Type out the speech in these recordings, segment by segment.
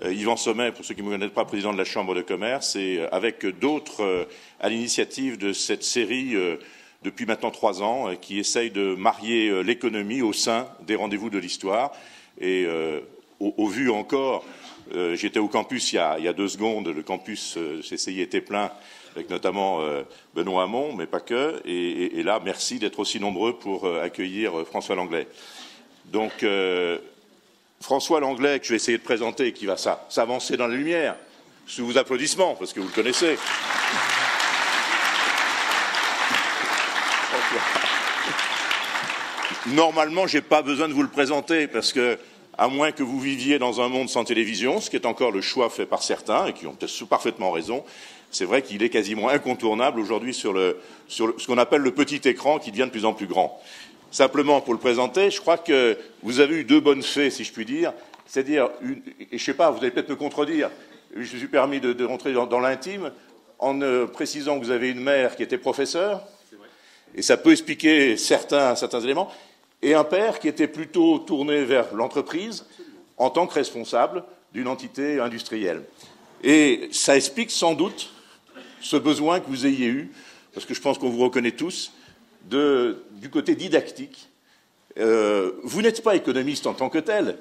Yvan Sommet, pour ceux qui ne me connaissent pas, président de la Chambre de commerce, et avec d'autres à l'initiative de cette série depuis maintenant 3 ans, qui essaye de marier l'économie au sein des rendez-vous de l'histoire. Et au vu encore, j'étais au campus il y a 2 secondes, le campus CCI était plein, avec notamment Benoît Hamon, mais pas que. Et là, merci d'être aussi nombreux pour accueillir François Langlais. Donc, François Langlais, que je vais essayer de présenter, et qui va s'avancer dans la lumière, sous vos applaudissements, parce que vous le connaissez. Normalement, je n'ai pas besoin de vous le présenter, parce que, à moins que vous viviez dans un monde sans télévision, ce qui est encore le choix fait par certains, et qui ont peut-être parfaitement raison, c'est vrai qu'il est quasiment incontournable aujourd'hui sur ce qu'on appelle le petit écran, qui devient de plus en plus grand. Simplement, pour le présenter, je crois que vous avez eu 2 bonnes fées, si je puis dire. C'est-à-dire, et je ne sais pas, vous allez peut-être me contredire, je me suis permis de rentrer dans l'intime en précisant que vous avez une mère qui était professeure, et ça peut expliquer certains éléments, et un père qui était plutôt tourné vers l'entreprise en tant que responsable d'une entité industrielle. Et ça explique sans doute ce besoin que vous ayez eu, parce que je pense qu'on vous reconnaît tous, du côté didactique. Vous n'êtes pas économiste en tant que tel.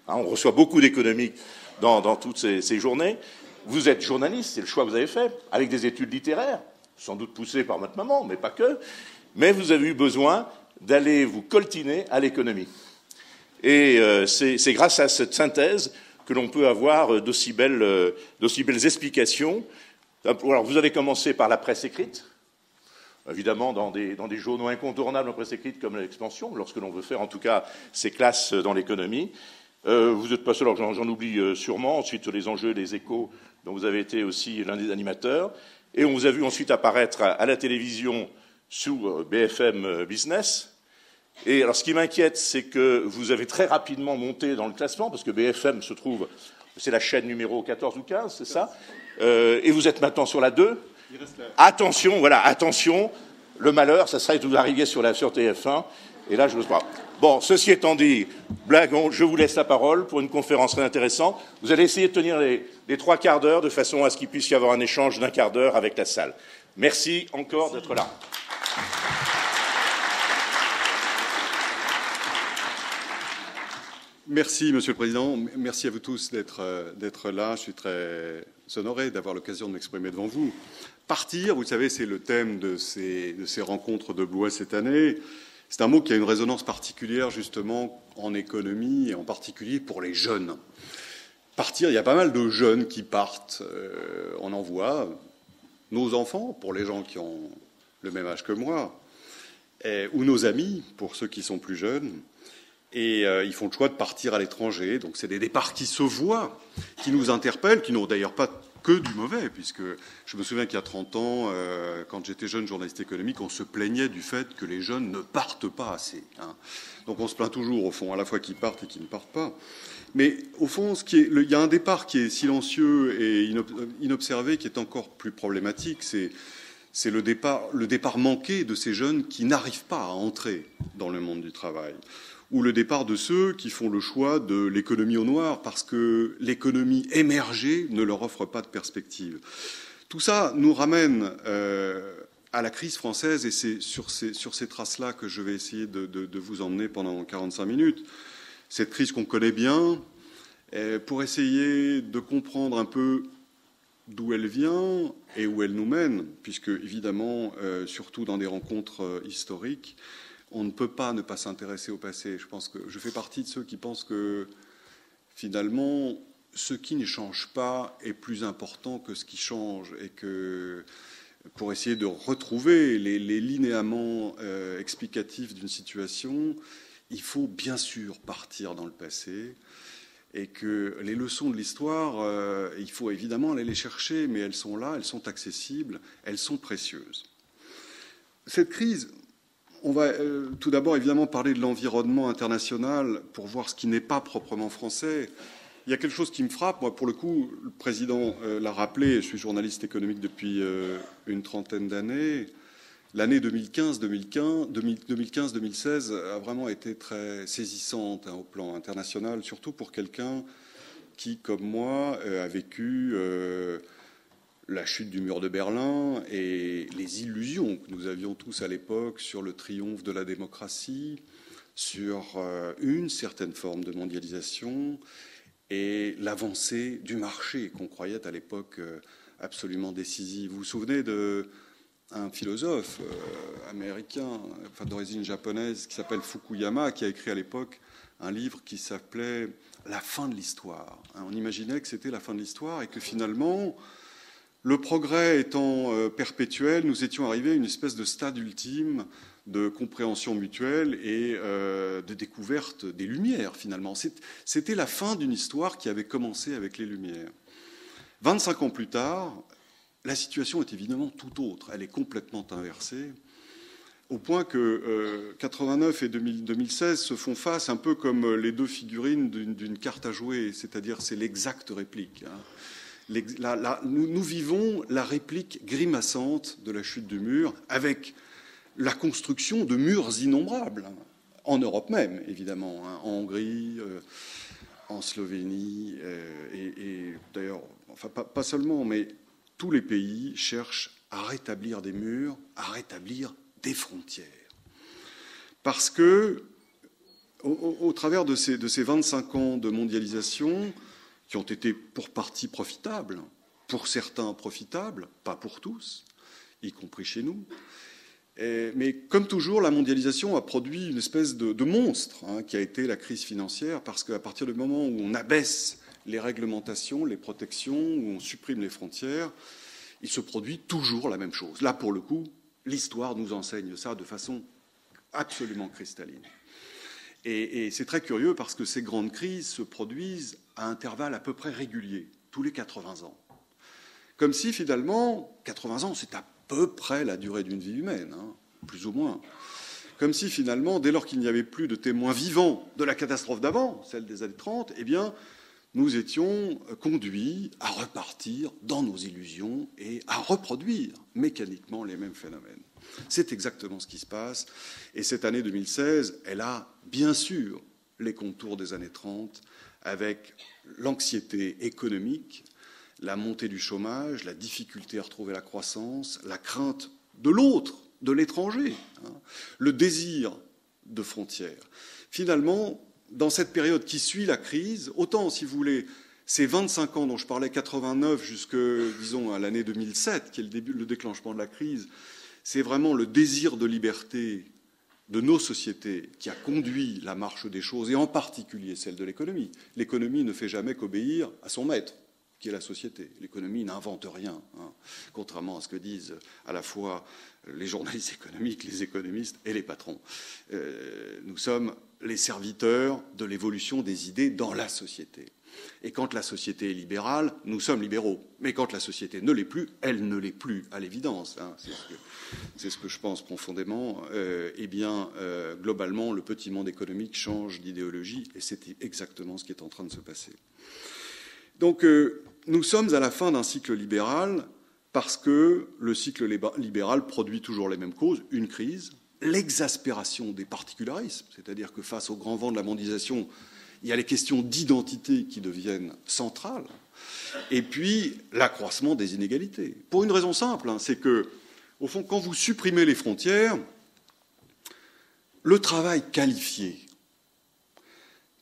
On reçoit beaucoup d'économistes dans toutes ces journées. Vous êtes journaliste, c'est le choix que vous avez fait, avec des études littéraires, sans doute poussées par votre maman, mais pas que. Mais vous avez eu besoin d'aller vous coltiner à l'économie. Et c'est grâce à cette synthèse que l'on peut avoir d'aussi belles explications. Alors, vous avez commencé par la presse écrite, évidemment dans des journaux incontournables en presse écrite comme l'Expansion, lorsque l'on veut faire en tout cas ces classes dans l'économie. Vous êtes pas seul, alors j'en oublie sûrement, ensuite les enjeux des Échos, dont vous avez été aussi l'un des animateurs, et on vous a vu ensuite apparaître à la télévision sous BFM Business. Et alors ce qui m'inquiète, c'est que vous avez très rapidement monté dans le classement, parce que BFM se trouve, c'est la chaîne numéro 14 ou 15, c'est ça, et vous êtes maintenant sur la 2. Attention, voilà, attention, le malheur, ça serait que vous arriviez sur TF1, et là, je n'ose pas. Bon, ceci étant dit, blaguons, je vous laisse la parole pour une conférence très intéressante. Vous allez essayer de tenir les 3 quarts d'heure de façon à ce qu'il puisse y avoir un échange d'1 quart d'heure avec la salle. Merci encore d'être là. Merci, Monsieur le Président. Merci à vous tous d'être là. Je suis très honoré d'avoir l'occasion de m'exprimer devant vous. Partir, vous savez, c'est le thème de ces rencontres de Blois cette année. C'est un mot qui a une résonance particulière, justement, en économie, et en particulier pour les jeunes. Partir, il y a pas mal de jeunes qui partent. On en voit nos enfants, pour les gens qui ont le même âge que moi, ou nos amis, pour ceux qui sont plus jeunes. Et ils font le choix de partir à l'étranger. Donc c'est des départs qui se voient, qui nous interpellent, qui n'ont d'ailleurs pas que du mauvais, puisque je me souviens qu'il y a 30 ans, quand j'étais jeune journaliste économique, on se plaignait du fait que les jeunes ne partent pas assez. Donc on se plaint toujours, au fond, à la fois qu'ils partent et qu'ils ne partent pas. Mais au fond, il y a un départ qui est silencieux et inobservé, qui est encore plus problématique. C'est le départ manqué de ces jeunes qui n'arrivent pas à entrer dans le monde du travail, ou le départ de ceux qui font le choix de l'économie au noir parce que l'économie émergée ne leur offre pas de perspective. Tout ça nous ramène à la crise française, et c'est sur ces traces-là que je vais essayer de vous emmener pendant 45 minutes. Cette crise qu'on connaît bien, pour essayer de comprendre un peu d'où elle vient et où elle nous mène, puisque évidemment, surtout dans des rencontres historiques, on ne peut pas ne pas s'intéresser au passé. Je pense que je fais partie de ceux qui pensent que, finalement, ce qui ne change pas est plus important que ce qui change, et que, pour essayer de retrouver les linéaments explicatifs d'une situation, il faut bien sûr partir dans le passé, et que les leçons de l'histoire, il faut évidemment aller les chercher, mais elles sont là, elles sont accessibles, elles sont précieuses. Cette crise... On va tout d'abord évidemment parler de l'environnement international pour voir ce qui n'est pas proprement français. Il y a quelque chose qui me frappe. Moi, pour le coup, le Président l'a rappelé, je suis journaliste économique depuis une trentaine d'années. L'année 2015-2016 a vraiment été très saisissante au plan international, surtout pour quelqu'un qui, comme moi, a vécu la chute du mur de Berlin et les illusions que nous avions tous à l'époque sur le triomphe de la démocratie, sur une certaine forme de mondialisation et l'avancée du marché qu'on croyait à l'époque absolument décisive. Vous vous souvenez d'un philosophe américain, enfin d'origine japonaise, qui s'appelle Fukuyama, qui a écrit à l'époque un livre qui s'appelait « La fin de l'histoire ». On imaginait que c'était la fin de l'histoire et que finalement, le progrès étant perpétuel, nous étions arrivés à une espèce de stade ultime de compréhension mutuelle et de découverte des Lumières, finalement. C'était la fin d'une histoire qui avait commencé avec les Lumières. 25 ans plus tard, la situation est évidemment tout autre. Elle est complètement inversée, au point que 89 et 2016 se font face un peu comme les deux figurines d'une carte à jouer, c'est-à-dire c'est l'exacte réplique. Nous vivons la réplique grimaçante de la chute du mur, avec la construction de murs innombrables, en Europe même, évidemment, en Hongrie, en Slovénie, et d'ailleurs, enfin pas seulement, mais tous les pays cherchent à rétablir des murs, à rétablir des frontières. Parce que, au travers de ces 25 ans de mondialisation, qui ont été pour partie profitables, pour certains profitables, pas pour tous, y compris chez nous. Mais comme toujours, la mondialisation a produit une espèce de monstre qui a été la crise financière, parce qu'à partir du moment où on abaisse les réglementations, les protections, où on supprime les frontières, il se produit toujours la même chose. Là, pour le coup, l'histoire nous enseigne ça de façon absolument cristalline. Et c'est très curieux parce que ces grandes crises se produisent à intervalles à peu près réguliers, tous les 80 ans. Comme si, finalement, 80 ans, c'est à peu près la durée d'une vie humaine, plus ou moins. Comme si, finalement, dès lors qu'il n'y avait plus de témoins vivants de la catastrophe d'avant, celle des années 30, eh bien, nous étions conduits à repartir dans nos illusions et à reproduire mécaniquement les mêmes phénomènes. C'est exactement ce qui se passe. Et cette année 2016, elle a bien sûr les contours des années 30, avec l'anxiété économique, la montée du chômage, la difficulté à retrouver la croissance, la crainte de l'autre, de l'étranger, le désir de frontières. Finalement, dans cette période qui suit la crise, autant, si vous voulez, ces 25 ans dont je parlais, 89 jusque, disons, à l'année 2007, qui est le déclenchement de la crise, c'est vraiment le désir de liberté de nos sociétés qui a conduit la marche des choses, et en particulier celle de l'économie. L'économie ne fait jamais qu'obéir à son maître, qui est la société. L'économie n'invente rien, contrairement à ce que disent à la fois les journalistes économiques, les économistes et les patrons. Nous sommes les serviteurs de l'évolution des idées dans la société. Et quand la société est libérale, nous sommes libéraux. Mais quand la société ne l'est plus, elle ne l'est plus, à l'évidence. C'est ce que je pense profondément. Globalement, le petit monde économique change d'idéologie, et c'est exactement ce qui est en train de se passer. Donc, nous sommes à la fin d'un cycle libéral parce que le cycle libéral produit toujours les mêmes causes, une crise, l'exaspération des particularismes, c'est-à-dire que face au grand vent de la mondialisation, il y a les questions d'identité qui deviennent centrales, et puis l'accroissement des inégalités. Pour une raison simple, c'est que, au fond, quand vous supprimez les frontières, le travail qualifié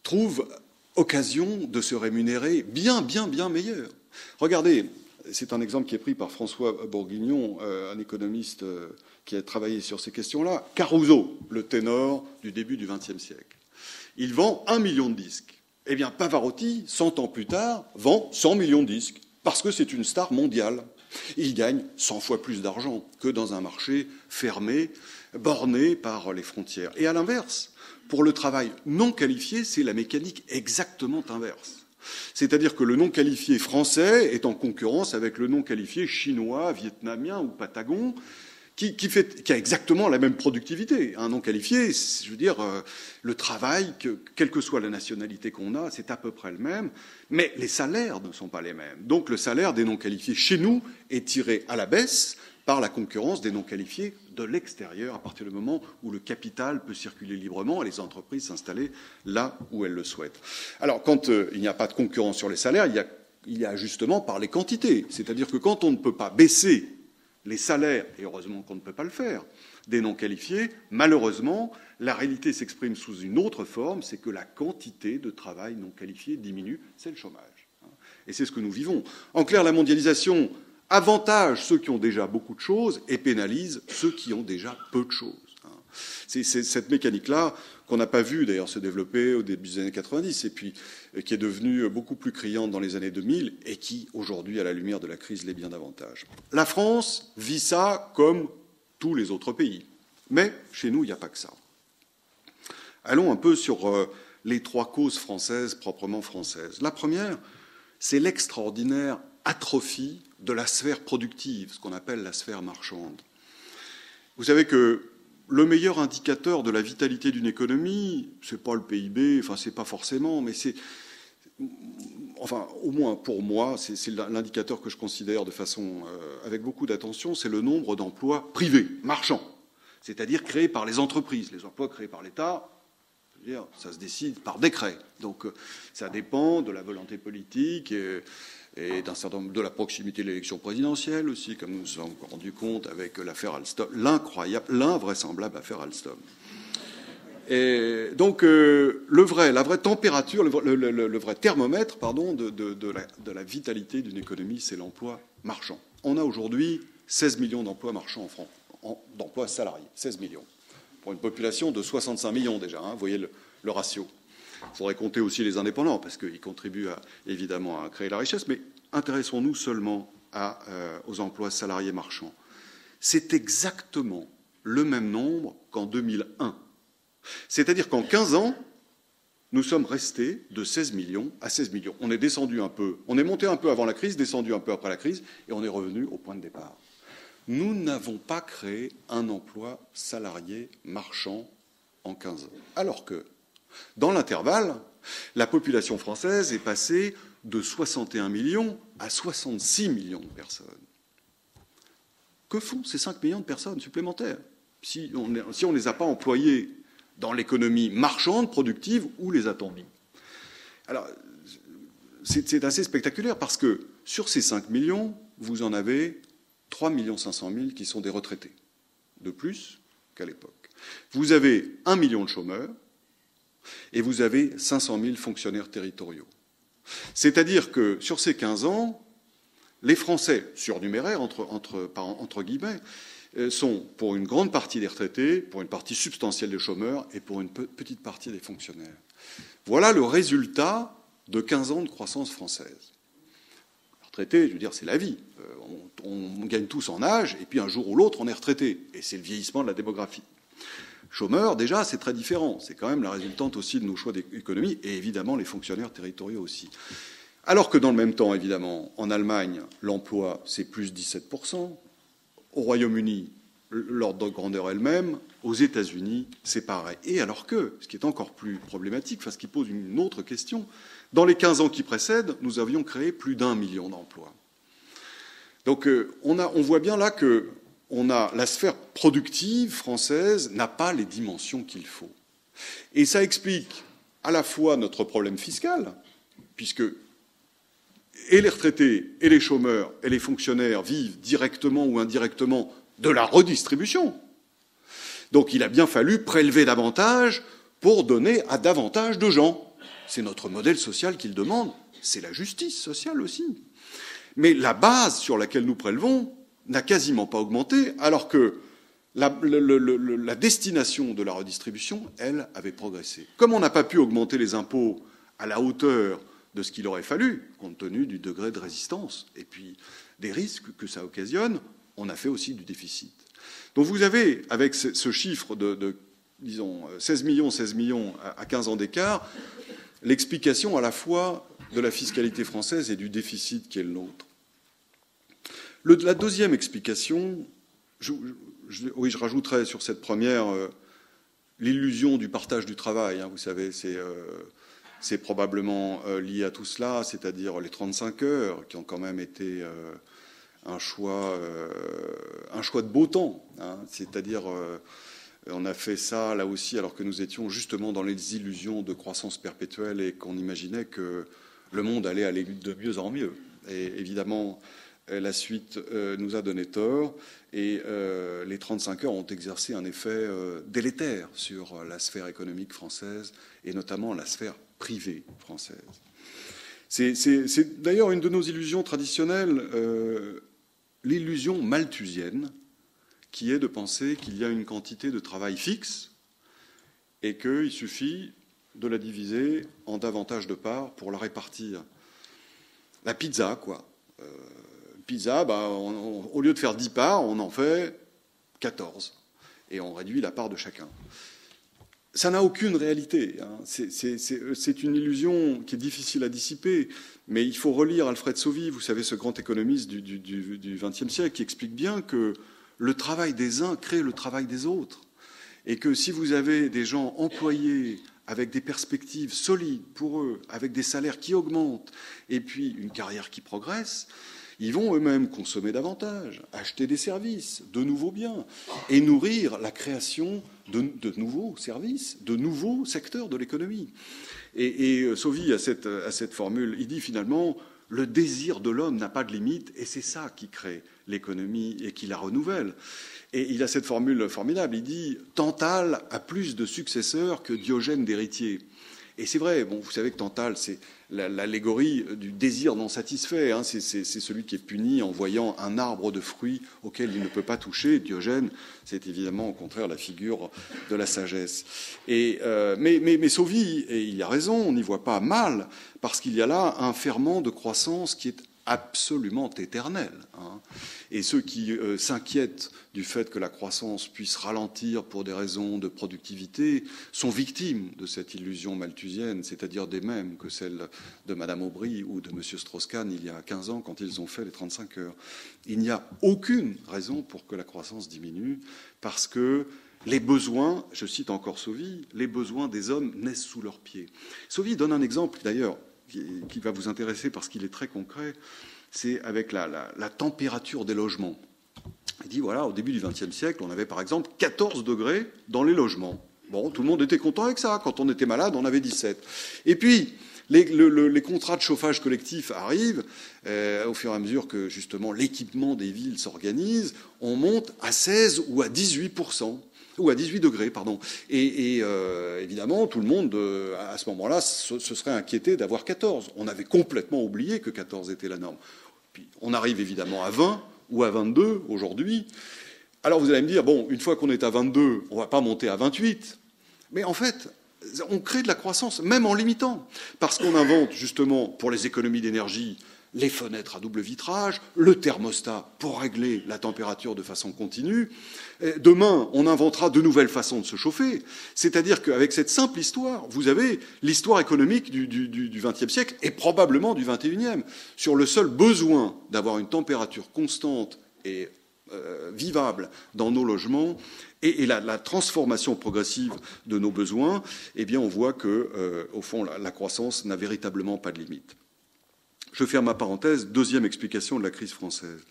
trouve occasion de se rémunérer bien meilleur. Regardez, c'est un exemple qui est pris par François Bourguignon, un économiste qui a travaillé sur ces questions-là. Caruso, le ténor du début du XXe siècle. Il vend 1 million de disques. Eh bien, Pavarotti, 100 ans plus tard, vend 100 millions de disques, parce que c'est une star mondiale. Il gagne 100 fois plus d'argent que dans un marché fermé, borné par les frontières. Et à l'inverse, pour le travail non qualifié, c'est la mécanique exactement inverse. C'est-à-dire que le non qualifié français est en concurrence avec le non qualifié chinois, vietnamien ou patagon, qui a exactement la même productivité. Un non qualifié, je veux dire, le travail, quelle que soit la nationalité qu'on a, c'est à peu près le même, mais les salaires ne sont pas les mêmes. Donc le salaire des non qualifiés chez nous est tiré à la baisse par la concurrence des non qualifiés de l'extérieur, à partir du moment où le capital peut circuler librement et les entreprises s'installer là où elles le souhaitent. Alors, quand il n'y a pas de concurrence sur les salaires, il y a ajustement par les quantités. C'est-à-dire que quand on ne peut pas baisser les salaires, et heureusement qu'on ne peut pas le faire, des non qualifiés, malheureusement, la réalité s'exprime sous une autre forme, c'est que la quantité de travail non qualifié diminue, c'est le chômage. Et c'est ce que nous vivons. En clair, la mondialisation avantage ceux qui ont déjà beaucoup de choses et pénalise ceux qui ont déjà peu de choses. C'est cette mécanique-là qu'on n'a pas vu d'ailleurs se développer au début des années 90 et puis qui est devenue beaucoup plus criante dans les années 2000 et qui, aujourd'hui, à la lumière de la crise, l'est bien davantage. La France vit ça comme tous les autres pays. Mais chez nous, il n'y a pas que ça. Allons un peu sur les trois causes françaises, proprement françaises. La première, c'est l'extraordinaire atrophie de la sphère productive, ce qu'on appelle la sphère marchande. Vous savez que le meilleur indicateur de la vitalité d'une économie, c'est pas le PIB, enfin c'est pas forcément, mais c'est, enfin au moins pour moi, c'est l'indicateur que je considère de façon avec beaucoup d'attention, c'est le nombre d'emplois privés, marchands, c'est-à-dire créés par les entreprises. Les emplois créés par l'État, ça se décide par décret. Donc ça dépend de la volonté politique et d'un certain nombre de la proximité de l'élection présidentielle aussi, comme nous nous sommes rendus compte avec l'affaire Alstom, l'invraisemblable affaire Alstom. Et donc la vraie température, le vrai thermomètre, pardon, de la vitalité d'une économie, c'est l'emploi marchand. On a aujourd'hui 16 millions d'emplois marchands en France, d'emplois salariés, 16 millions. Pour une population de 65 millions déjà, vous voyez le ratio. Il faudrait compter aussi les indépendants, parce qu'ils contribuent évidemment à créer la richesse, mais intéressons-nous seulement aux emplois salariés marchands. C'est exactement le même nombre qu'en 2001. C'est-à-dire qu'en 15 ans, nous sommes restés de 16 millions à 16 millions. On est descendu un peu, on est monté un peu avant la crise, descendu un peu après la crise, et on est revenu au point de départ. Nous n'avons pas créé un emploi salarié marchand en 15 ans. Alors que, dans l'intervalle, la population française est passée de 61 millions à 66 millions de personnes. Que font ces 5 millions de personnes supplémentaires si on ne les a pas employées dans l'économie marchande, productive, où les a-t-on mis? Alors, c'est assez spectaculaire parce que sur ces 5 millions, vous en avez 3 500 000 qui sont des retraités, de plus qu'à l'époque. Vous avez 1 million de chômeurs et vous avez 500 000 fonctionnaires territoriaux. C'est-à-dire que sur ces 15 ans, les Français, surnuméraires entre guillemets, sont pour une grande partie des retraités, pour une partie substantielle des chômeurs et pour une petite partie des fonctionnaires. Voilà le résultat de 15 ans de croissance française. Retraité, je veux dire, c'est la vie. On gagne tous en âge, et puis un jour ou l'autre, on est retraité. Et c'est le vieillissement de la démographie. Chômeurs, déjà, c'est très différent. C'est quand même la résultante aussi de nos choix d'économie, et évidemment les fonctionnaires territoriaux aussi. Alors que dans le même temps, évidemment, en Allemagne, l'emploi, c'est plus 17%. Au Royaume-Uni, l'ordre de grandeur est le même. Aux États-Unis, c'est pareil. Et alors que, ce qui est encore plus problématique, enfin, ce qui pose une autre question, dans les 15 ans qui précèdent, nous avions créé plus d'1 million d'emplois. Donc on voit bien là que la sphère productive française n'a pas les dimensions qu'il faut. Et ça explique à la fois notre problème fiscal, puisque et les retraités, et les chômeurs, et les fonctionnaires vivent directement ou indirectement de la redistribution. Donc il a bien fallu prélever davantage pour donner à davantage de gens. C'est notre modèle social qu'il demande, c'est la justice sociale aussi. Mais la base sur laquelle nous prélevons n'a quasiment pas augmenté, alors que la destination de la redistribution, elle, avait progressé. Comme on n'a pas pu augmenter les impôts à la hauteur de ce qu'il aurait fallu, compte tenu du degré de résistance et puis des risques que ça occasionne, on a fait aussi du déficit. Donc vous avez, avec ce chiffre disons, 16 millions à 15 ans d'écart, l'explication à la fois de la fiscalité française et du déficit qui est le nôtre. La deuxième explication, Oui, je rajouterais sur cette première l'illusion du partage du travail. Vous savez, c'est probablement lié à tout cela, c'est-à-dire les 35 heures qui ont quand même été un choix de beau temps. C'est-à-dire, on a fait ça là aussi alors que nous étions justement dans les illusions de croissance perpétuelle et qu'on imaginait que le monde allait aller de mieux en mieux. Et évidemment, la suite nous a donné tort et les 35 heures ont exercé un effet délétère sur la sphère économique française et notamment la sphère privée française. C'est d'ailleurs une de nos illusions traditionnelles, l'illusion malthusienne, qui est de penser qu'il y a une quantité de travail fixe et qu'il suffit de la diviser en davantage de parts pour la répartir. La pizza, quoi. Pizza, au lieu de faire 10 parts, on en fait 14. Et on réduit la part de chacun. Ça n'a aucune réalité. C'est une illusion qui est difficile à dissiper. Mais il faut relire Alfred Sauvy, vous savez, ce grand économiste du XXe siècle, qui explique bien que le travail des uns crée le travail des autres. Et que si vous avez des gens employés avec des perspectives solides pour eux, avec des salaires qui augmentent, et puis une carrière qui progresse, ils vont eux-mêmes consommer davantage, acheter des services, de nouveaux biens, et nourrir la création de nouveaux services, de nouveaux secteurs de l'économie. Et Sauvy a cette formule, il dit finalement, le désir de l'homme n'a pas de limite, et c'est ça qui crée l'économie et qui la renouvelle. Et il a cette formule formidable, il dit « Tantale a plus de successeurs que Diogène d'héritiers ». Et c'est vrai, vous savez que Tantale, c'est l'allégorie du désir non satisfait. C'est celui qui est puni en voyant un arbre de fruits auquel il ne peut pas toucher. Diogène, c'est évidemment au contraire la figure de la sagesse. Mais Sauvy, et il a raison, on n'y voit pas mal, parce qu'il y a là un ferment de croissance qui est absolument éternel. Et ceux qui s'inquiètent du fait que la croissance puisse ralentir pour des raisons de productivité sont victimes de cette illusion malthusienne, c'est-à-dire des mêmes que celle de Madame Aubry ou de Monsieur Strauss-Kahn il y a 15 ans quand ils ont fait les 35 heures. Il n'y a aucune raison pour que la croissance diminue parce que les besoins, je cite encore Sauvy, les besoins des hommes naissent sous leurs pieds. Sauvy donne un exemple d'ailleurs qui va vous intéresser parce qu'il est très concret, c'est avec la température des logements. Il dit, voilà, au début du XXe siècle, on avait par exemple 14 degrés dans les logements. Bon, tout le monde était content avec ça. Quand on était malade, on avait 17. Et puis, les contrats de chauffage collectif arrivent, au fur et à mesure que, justement, l'équipement des villes s'organise, on monte à 16 ou à 18%. Ou à 18 degrés, pardon. Et évidemment, tout le monde, à ce moment-là, se serait inquiété d'avoir 14. On avait complètement oublié que 14 était la norme. Puis on arrive évidemment à 20 ou à 22 aujourd'hui. Alors vous allez me dire, bon, une fois qu'on est à 22, on ne va pas monter à 28. Mais en fait, on crée de la croissance, même en limitant. Parce qu'on invente, justement, pour les économies d'énergie, les fenêtres à double vitrage, le thermostat pour régler la température de façon continue. Demain, on inventera de nouvelles façons de se chauffer. C'est-à-dire qu'avec cette simple histoire, vous avez l'histoire économique du XXe siècle et probablement du XXIe. Sur le seul besoin d'avoir une température constante et vivable dans nos logements et la transformation progressive de nos besoins, eh bien, on voit que, au fond, la croissance n'a véritablement pas de limite. Je ferme ma parenthèse. Deuxième explication de la crise française.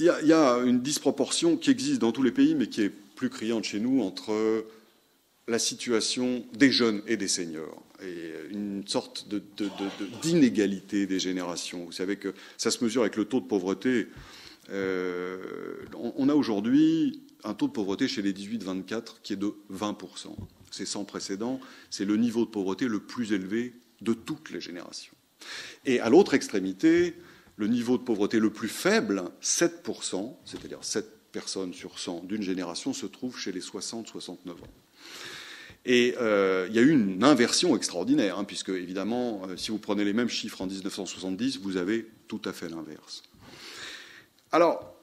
Il y a une disproportion qui existe dans tous les pays, mais qui est plus criante chez nous, entre la situation des jeunes et des seniors, et une sorte d'inégalité des générations. Vous savez que ça se mesure avec le taux de pauvreté. On a aujourd'hui un taux de pauvreté chez les 18-24 qui est de 20%. C'est sans précédent. C'est le niveau de pauvreté le plus élevé de toutes les générations. Et à l'autre extrémité, le niveau de pauvreté le plus faible, 7%, c'est-à-dire 7 personnes sur 100 d'une génération, se trouve chez les 60-69 ans. Et il y a eu une inversion extraordinaire, puisque, évidemment, si vous prenez les mêmes chiffres en 1970, vous avez tout à fait l'inverse. Alors,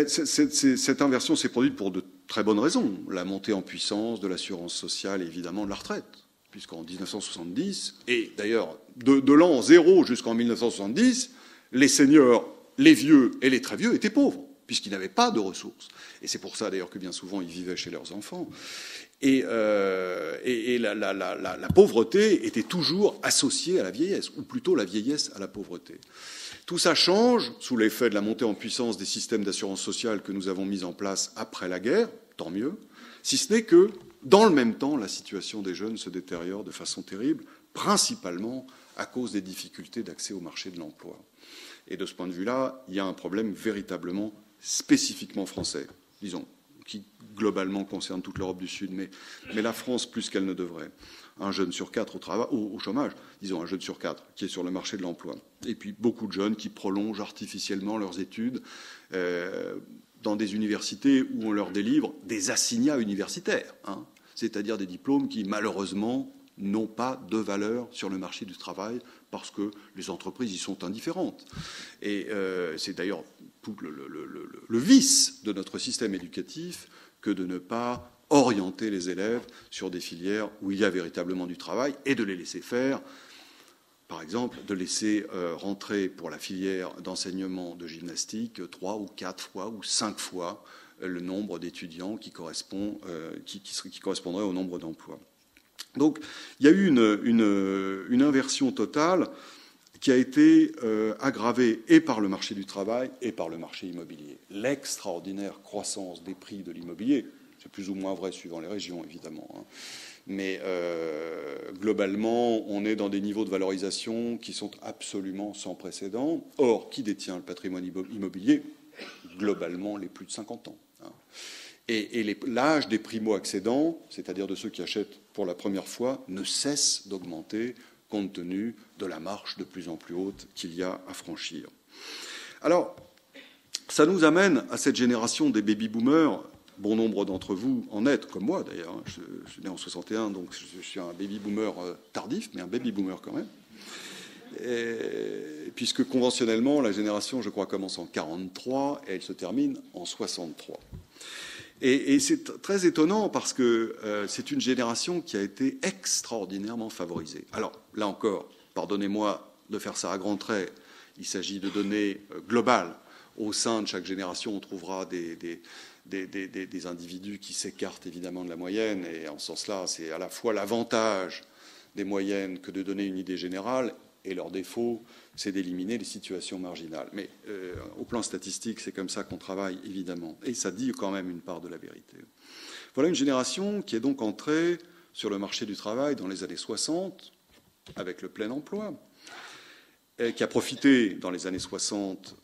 cette inversion s'est produite pour de très bonnes raisons. La montée en puissance de l'assurance sociale et évidemment de la retraite. Puisqu'en 1970, et d'ailleurs de l'an 0 jusqu'en 1970, les seniors, les vieux et les très vieux étaient pauvres. puisqu'ils n'avaient pas de ressources. Et c'est pour ça, d'ailleurs, que bien souvent, ils vivaient chez leurs enfants. Et la pauvreté était toujours associée à la vieillesse, ou plutôt la vieillesse à la pauvreté. Tout ça change sous l'effet de la montée en puissance des systèmes d'assurance sociale que nous avons mis en place après la guerre, tant mieux, si ce n'est que, dans le même temps, la situation des jeunes se détériore de façon terrible, principalement à cause des difficultés d'accès au marché de l'emploi. Et de ce point de vue-là, il y a un problème véritablement spécifiquement français, disons, qui globalement concerne toute l'Europe du Sud, mais la France plus qu'elle ne devrait. Un jeune sur 4 au chômage, disons un jeune sur 4 qui est sur le marché de l'emploi. Et puis beaucoup de jeunes qui prolongent artificiellement leurs études dans des universités où on leur délivre des assignats universitaires, c'est-à-dire des diplômes qui, malheureusement, n'ont pas de valeur sur le marché du travail parce que les entreprises y sont indifférentes. Et c'est d'ailleurs tout le vice de notre système éducatif que de ne pas orienter les élèves sur des filières où il y a véritablement du travail et de les laisser faire. Par exemple, de laisser rentrer pour la filière d'enseignement de gymnastique 3 ou 4 fois ou 5 fois le nombre d'étudiants qui correspondrait au nombre d'emplois. Donc, il y a eu une inversion totale qui a été aggravée et par le marché du travail et par le marché immobilier. L'extraordinaire croissance des prix de l'immobilier, c'est plus ou moins vrai suivant les régions, évidemment, mais globalement, on est dans des niveaux de valorisation qui sont absolument sans précédent. Or, qui détient le patrimoine immobilier? Globalement, les plus de 50 ans. Et l'âge des primo-accédants, c'est-à-dire de ceux qui achètent pour la première fois, ne cesse d'augmenter compte tenu de la marche de plus en plus haute qu'il y a à franchir. Alors, ça nous amène à cette génération des baby-boomers. Bon nombre d'entre vous en êtes, comme moi d'ailleurs. Je suis né en 61, donc je suis un baby-boomer tardif, mais un baby-boomer quand même. Puisque conventionnellement, la génération, je crois, commence en 43 et elle se termine en 63. Et c'est très étonnant parce que c'est une génération qui a été extraordinairement favorisée. Alors, là encore, pardonnez-moi de faire ça à grands traits, il s'agit de données globales. Au sein de chaque génération, on trouvera des individus qui s'écartent évidemment de la moyenne, et en ce sens-là, c'est à la fois l'avantage des moyennes que de donner une idée générale, et leur défaut, c'est d'éliminer les situations marginales. Mais au plan statistique, c'est comme ça qu'on travaille, évidemment. Et ça dit quand même une part de la vérité. Voilà une génération qui est donc entrée sur le marché du travail dans les années 60, avec le plein emploi, et qui a profité dans les années 60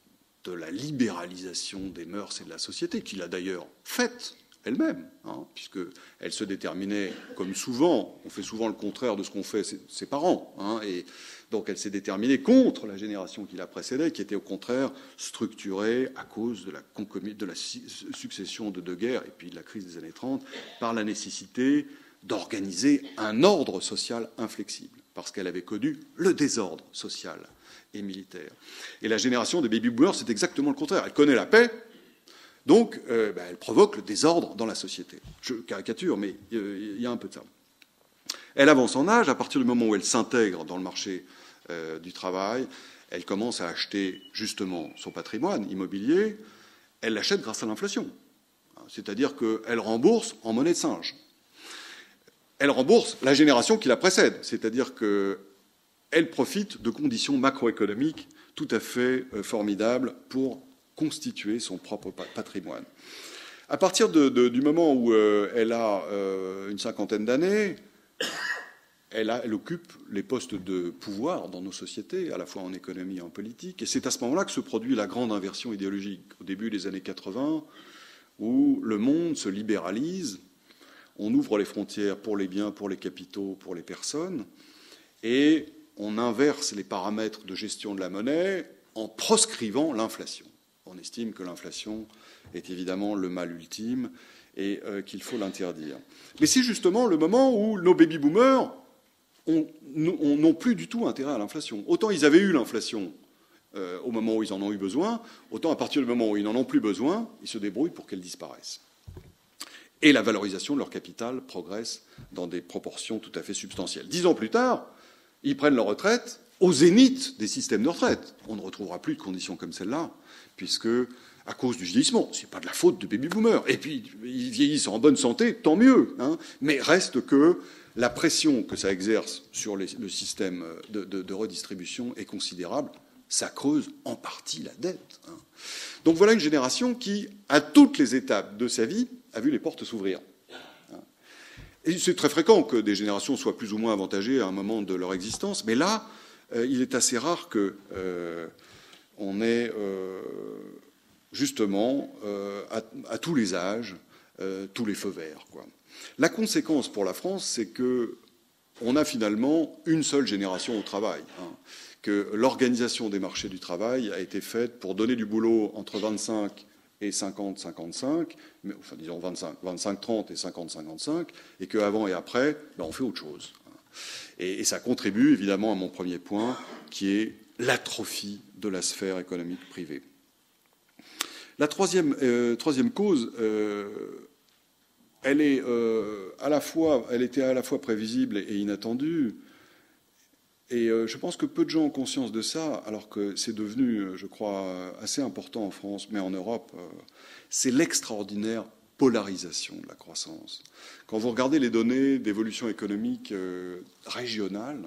de la libéralisation des mœurs et de la société, qu'il a d'ailleurs faite elle-même, puisqu'elle se déterminait, comme souvent, on fait souvent le contraire de ce qu'ont fait ses parents, et donc elle s'est déterminée contre la génération qui la précédait, qui était au contraire structurée à cause de la succession de deux guerres et puis de la crise des années 30, par la nécessité d'organiser un ordre social inflexible, parce qu'elle avait connu le désordre social et militaire. Et la génération des baby-boomers, c'est exactement le contraire. Elle connaît la paix, donc elle provoque le désordre dans la société. Je caricature, mais il y a un peu de ça. Elle avance en âge, à partir du moment où elle s'intègre dans le marché du travail, elle commence à acheter justement son patrimoine immobilier, elle l'achète grâce à l'inflation. C'est-à-dire qu'elle rembourse en monnaie de singe. Elle rembourse la génération qui la précède, c'est-à-dire qu'elle profite de conditions macroéconomiques tout à fait formidables pour constituer son propre patrimoine. À partir du moment où elle a une cinquantaine d'années, elle occupe les postes de pouvoir dans nos sociétés, à la fois en économie et en politique, et c'est à ce moment-là que se produit la grande inversion idéologique, au début des années 80, où le monde se libéralise, on ouvre les frontières pour les biens, pour les capitaux, pour les personnes, et on inverse les paramètres de gestion de la monnaie en proscrivant l'inflation. On estime que l'inflation est évidemment le mal ultime et qu'il faut l'interdire. Mais c'est justement le moment où nos baby-boomers n'ont plus du tout intérêt à l'inflation. Autant ils avaient eu l'inflation au moment où ils en ont eu besoin, autant à partir du moment où ils n'en ont plus besoin, ils se débrouillent pour qu'elle disparaisse. Et la valorisation de leur capital progresse dans des proportions tout à fait substantielles. 10 ans plus tard, ils prennent leur retraite au zénith des systèmes de retraite. On ne retrouvera plus de conditions comme celle-là, puisque, à cause du vieillissement, c'est pas de la faute de baby-boomers. Et puis, ils vieillissent en bonne santé, tant mieux. Hein. Mais reste que la pression que ça exerce sur le système de redistribution est considérable. Ça creuse en partie la dette. Hein. Donc voilà une génération qui, à toutes les étapes de sa vie, a vu les portes s'ouvrir. Et c'est très fréquent que des générations soient plus ou moins avantagées à un moment de leur existence, mais là, il est assez rare qu'on ait justement à tous les âges tous les feux verts, quoi. La conséquence pour la France, c'est qu'on a finalement une seule génération au travail. Hein, que l'organisation des marchés du travail a été faite pour donner du boulot entre 25 et 50-55, enfin disons 25-30 et 50-55, et qu'avant et après, on fait autre chose. Et ça contribue évidemment à mon premier point, qui est l'atrophie de la sphère économique privée. La troisième cause, elle était à la fois prévisible et inattendue. Et je pense que peu de gens ont conscience de ça, alors que c'est devenu, je crois, assez important en France, mais en Europe, c'est l'extraordinaire polarisation de la croissance. Quand vous regardez les données d'évolution économique régionale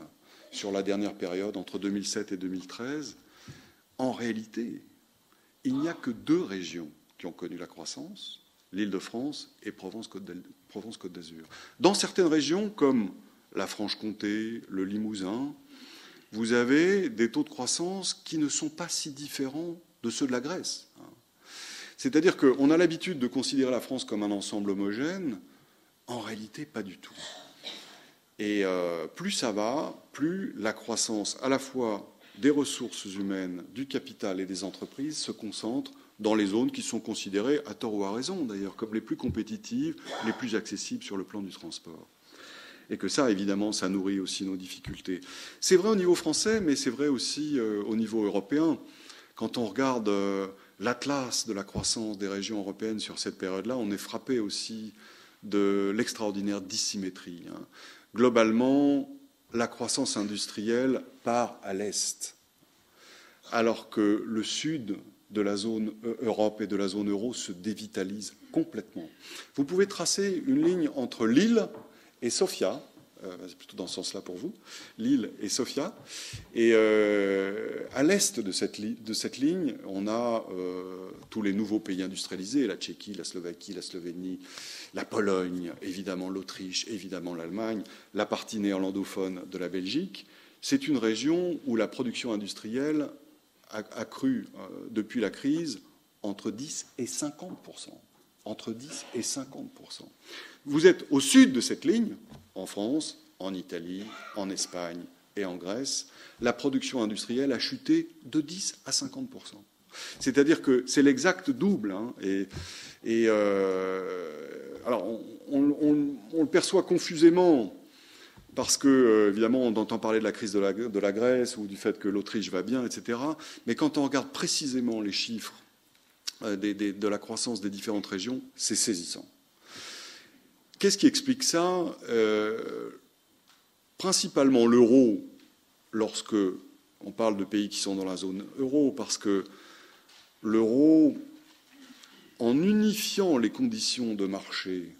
sur la dernière période, entre 2007 et 2013, en réalité, il n'y a que 2 régions qui ont connu la croissance, l'Île-de-France et Provence-Côte d'Azur. Dans certaines régions, comme la Franche-Comté, le Limousin, vous avez des taux de croissance qui ne sont pas si différents de ceux de la Grèce. C'est-à-dire qu'on a l'habitude de considérer la France comme un ensemble homogène. En réalité, pas du tout. Et plus ça va, plus la croissance à la fois des ressources humaines, du capital et des entreprises se concentre dans les zones qui sont considérées, à tort ou à raison d'ailleurs, comme les plus compétitives, les plus accessibles sur le plan du transport. Et que ça, évidemment, ça nourrit aussi nos difficultés. C'est vrai au niveau français, mais c'est vrai aussi au niveau européen. Quand on regarde l'atlas de la croissance des régions européennes sur cette période-là, on est frappé aussi de l'extraordinaire dissymétrie. Hein. Globalement, la croissance industrielle part à l'est, alors que le sud de la zone Europe et de la zone euro se dévitalise complètement. Vous pouvez tracer une ligne entre Lille et Sofia, c'est plutôt dans ce sens-là pour vous, Lille et Sofia. Et à l'est de cette ligne, on a tous les nouveaux pays industrialisés, la Tchéquie, la Slovaquie, la Slovénie, la Pologne, évidemment l'Autriche, évidemment l'Allemagne, la partie néerlandophone de la Belgique. C'est une région où la production industrielle a cru depuis la crise entre 10 et 50%. Entre 10 et 50%. Vous êtes au sud de cette ligne, en France, en Italie, en Espagne et en Grèce, la production industrielle a chuté de 10 à 50%. C'est-à-dire que c'est l'exact double. Hein, alors, on le perçoit confusément parce que, évidemment, on entend parler de la crise de la Grèce ou du fait que l'Autriche va bien, etc. Mais quand on regarde précisément les chiffres de la croissance des différentes régions, c'est saisissant. Qu'est-ce qui explique ça ? Principalement l'euro, lorsque on parle de pays qui sont dans la zone euro, parce que l'euro, en unifiant les conditions de marché,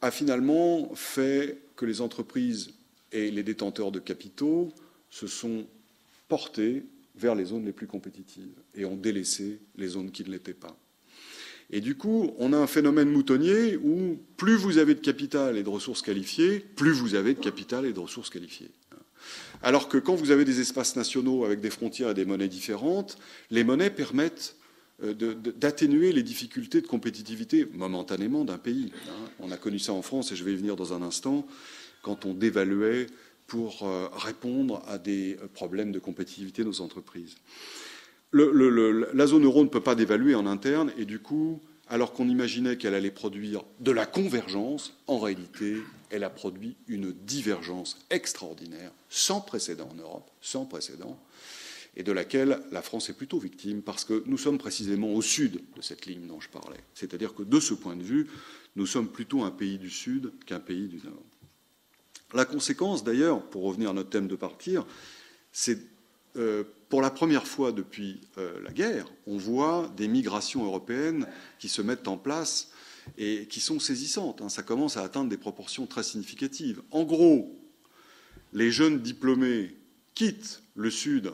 a finalement fait que les entreprises et les détenteurs de capitaux se sont portés vers les zones les plus compétitives et ont délaissé les zones qui ne l'étaient pas. Et du coup, on a un phénomène moutonnier où plus vous avez de capital et de ressources qualifiées, plus vous avez de capital et de ressources qualifiées. Alors que quand vous avez des espaces nationaux avec des frontières et des monnaies différentes, les monnaies permettent d'atténuer les difficultés de compétitivité momentanément d'un pays. On a connu ça en France, et je vais y venir dans un instant, quand on dévaluait pour répondre à des problèmes de compétitivité de nos entreprises. La zone euro ne peut pas dévaluer en interne, et du coup, alors qu'on imaginait qu'elle allait produire de la convergence, en réalité, elle a produit une divergence extraordinaire, sans précédent en Europe, sans précédent, et de laquelle la France est plutôt victime, parce que nous sommes précisément au sud de cette ligne dont je parlais. C'est-à-dire que de ce point de vue, nous sommes plutôt un pays du Sud qu'un pays du Nord. La conséquence, d'ailleurs, pour revenir à notre thème de partir, c'est pour la première fois depuis la guerre, on voit des migrations européennes qui se mettent en place et qui sont saisissantes. Ça commence à atteindre des proportions très significatives. En gros, les jeunes diplômés quittent le Sud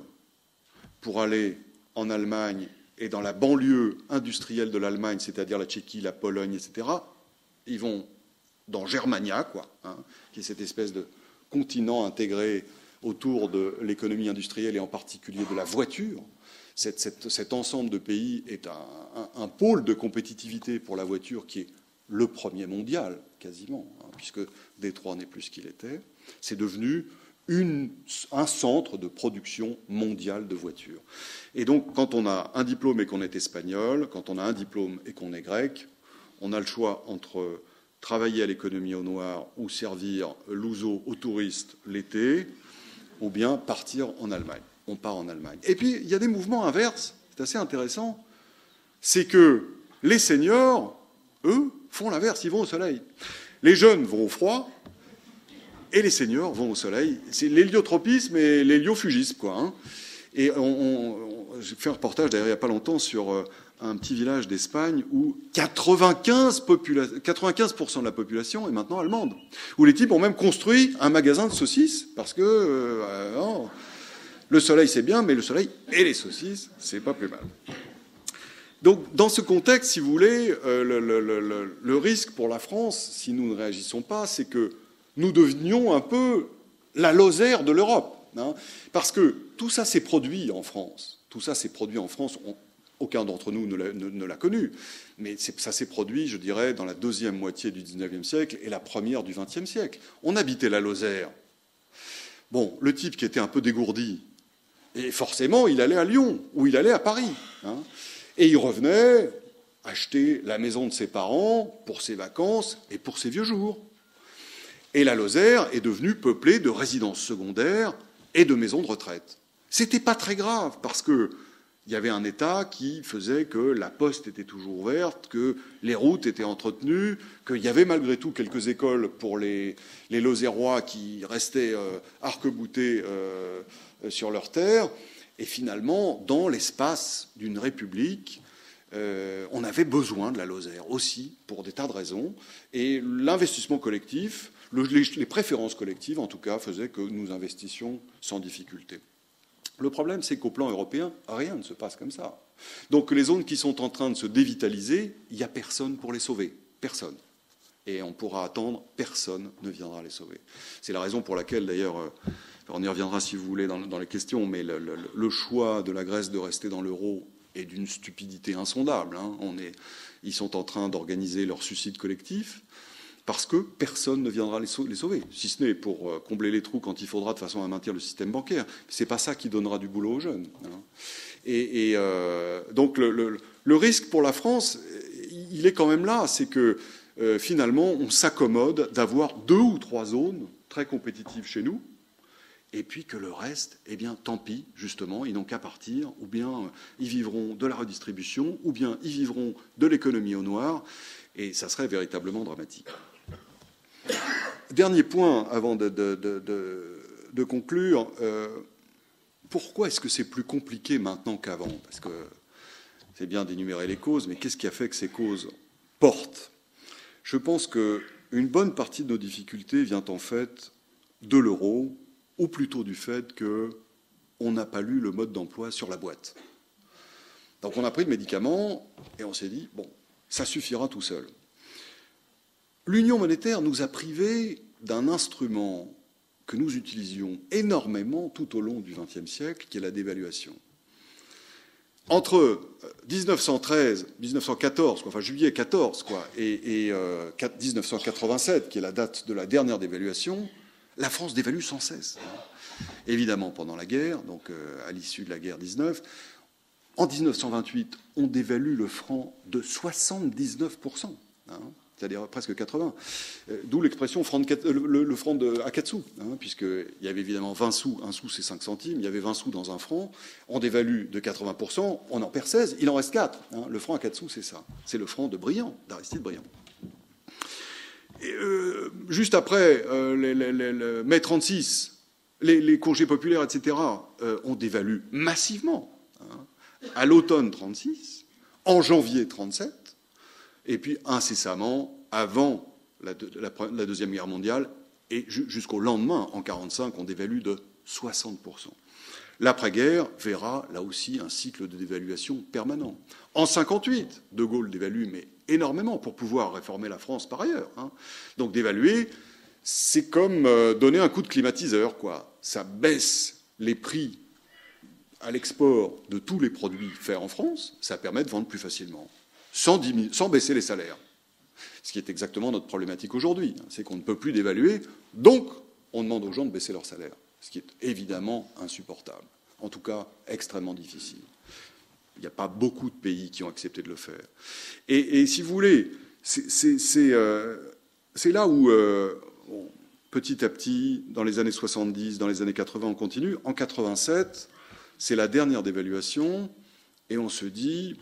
pour aller en Allemagne et dans la banlieue industrielle de l'Allemagne, c'est-à-dire la Tchéquie, la Pologne, etc. Ils vont dans Germania, qui est cette espèce de continent intégré autour de l'économie industrielle et en particulier de la voiture. Cet ensemble de pays est un pôle de compétitivité pour la voiture qui est le premier mondial, quasiment, puisque Détroit n'est plus ce qu'il était. C'est devenu un centre de production mondiale de voitures. Et donc, quand on a un diplôme et qu'on est espagnol, quand on a un diplôme et qu'on est grec, on a le choix entre travailler à l'économie au noir ou servir l'ouzo aux touristes l'été, ou bien partir en Allemagne. On part en Allemagne. Et puis, il y a des mouvements inverses, c'est assez intéressant. C'est que les seniors, eux, font l'inverse, ils vont au soleil. Les jeunes vont au froid, et les seniors vont au soleil. C'est l'héliotropisme et l'héliofugisme, quoi. Et j'ai fait un reportage, d'ailleurs, il n'y a pas longtemps, sur un petit village d'Espagne où 95% de la population est maintenant allemande. Où les types ont même construit un magasin de saucisses, parce que le soleil, c'est bien, mais le soleil et les saucisses, c'est pas plus mal. Donc, dans ce contexte, si vous voulez, le risque pour la France, si nous ne réagissons pas, c'est que nous devenions un peu la Lozère de l'Europe. Parce que tout ça s'est produit en France. Tout ça s'est produit en France. Aucun d'entre nous ne l'a connu. Mais ça s'est produit, je dirais, dans la deuxième moitié du XIXe siècle et la première du XXe siècle. On habitait la Lozère. Bon, le type qui était un peu dégourdi, et forcément, il allait à Lyon ou il allait à Paris. Et il revenait acheter la maison de ses parents pour ses vacances et pour ses vieux jours. Et la Lozère est devenue peuplée de résidences secondaires et de maisons de retraite. C'était pas très grave, parce que il y avait un État qui faisait que la poste était toujours ouverte, que les routes étaient entretenues, qu'il y avait malgré tout quelques écoles pour les Lozérois qui restaient arc-boutés sur leurs terres. Et finalement, dans l'espace d'une république, on avait besoin de la Lozère aussi, pour des tas de raisons. Et l'investissement collectif, les préférences collectives, en tout cas, faisaient que nous investissions sans difficulté. Le problème, c'est qu'au plan européen, rien ne se passe comme ça. Donc les zones qui sont en train de se dévitaliser, il n'y a personne pour les sauver. Personne. Et on pourra attendre, personne ne viendra les sauver. C'est la raison pour laquelle, d'ailleurs, on y reviendra si vous voulez dans les questions, mais le choix de la Grèce de rester dans l'euro est d'une stupidité insondable. Ils sont en train d'organiser leur suicide collectif, parce que personne ne viendra les sauver, si ce n'est pour combler les trous quand il faudra, de façon à maintenir le système bancaire. C'est pas ça qui donnera du boulot aux jeunes. Donc le risque pour la France, il est quand même là, c'est que finalement on s'accommode d'avoir 2 ou 3 zones très compétitives chez nous, et puis que le reste, eh bien, tant pis, justement, ils n'ont qu'à partir, ou bien ils vivront de la redistribution, ou bien ils vivront de l'économie au noir, et ça serait véritablement dramatique. Dernier point, avant de conclure, pourquoi est-ce que c'est plus compliqué maintenant qu'avant? Parce que c'est bien d'énumérer les causes, mais qu'est-ce qui a fait que ces causes portent? Je pense qu'une bonne partie de nos difficultés vient en fait de l'euro, ou plutôt du fait qu'on n'a pas lu le mode d'emploi sur la boîte. Donc on a pris le médicament et on s'est dit, bon, ça suffira tout seul. L'union monétaire nous a privés d'un instrument que nous utilisions énormément tout au long du XXe siècle, qui est la dévaluation. Entre 1914, enfin juillet 14, et 1987, qui est la date de la dernière dévaluation, la France dévalue sans cesse. Évidemment, pendant la guerre, donc à l'issue de la guerre 19, en 1928, on dévalue le franc de 79%. C'est-à-dire presque 80. D'où l'expression le franc à 4 sous, puisqu'il y avait évidemment 20 sous, 1 sou c'est 5 centimes, il y avait 20 sous dans un franc, on dévalue de 80%, on en perd 16, il en reste 4. Le franc à 4 sous, c'est ça. C'est le franc de Briand, d'Aristide Briand. Juste après, mai 36, les congés populaires, etc., ont dévalué massivement. Hein, à l'automne 36, en janvier 37, et puis incessamment avant la Deuxième Guerre mondiale, et jusqu'au lendemain, en 45, on dévalue de 60%. L'après-guerre verra, là aussi, un cycle de dévaluation permanent. En 58, De Gaulle dévalue, mais énormément, pour pouvoir réformer la France par ailleurs. Hein. Donc dévaluer, c'est comme donner un coup de climatiseur, quoi. Ça baisse les prix à l'export de tous les produits faits en France, ça permet de vendre plus facilement, sans baisser les salaires. Ce qui est exactement notre problématique aujourd'hui, hein, c'est qu'on ne peut plus dévaluer, donc on demande aux gens de baisser leur salaire, ce qui est évidemment insupportable, en tout cas extrêmement difficile. Il n'y a pas beaucoup de pays qui ont accepté de le faire. Et si vous voulez, c'est là où, petit à petit, dans les années 70, dans les années 80, on continue. En 87, c'est la dernière dévaluation, et on se dit,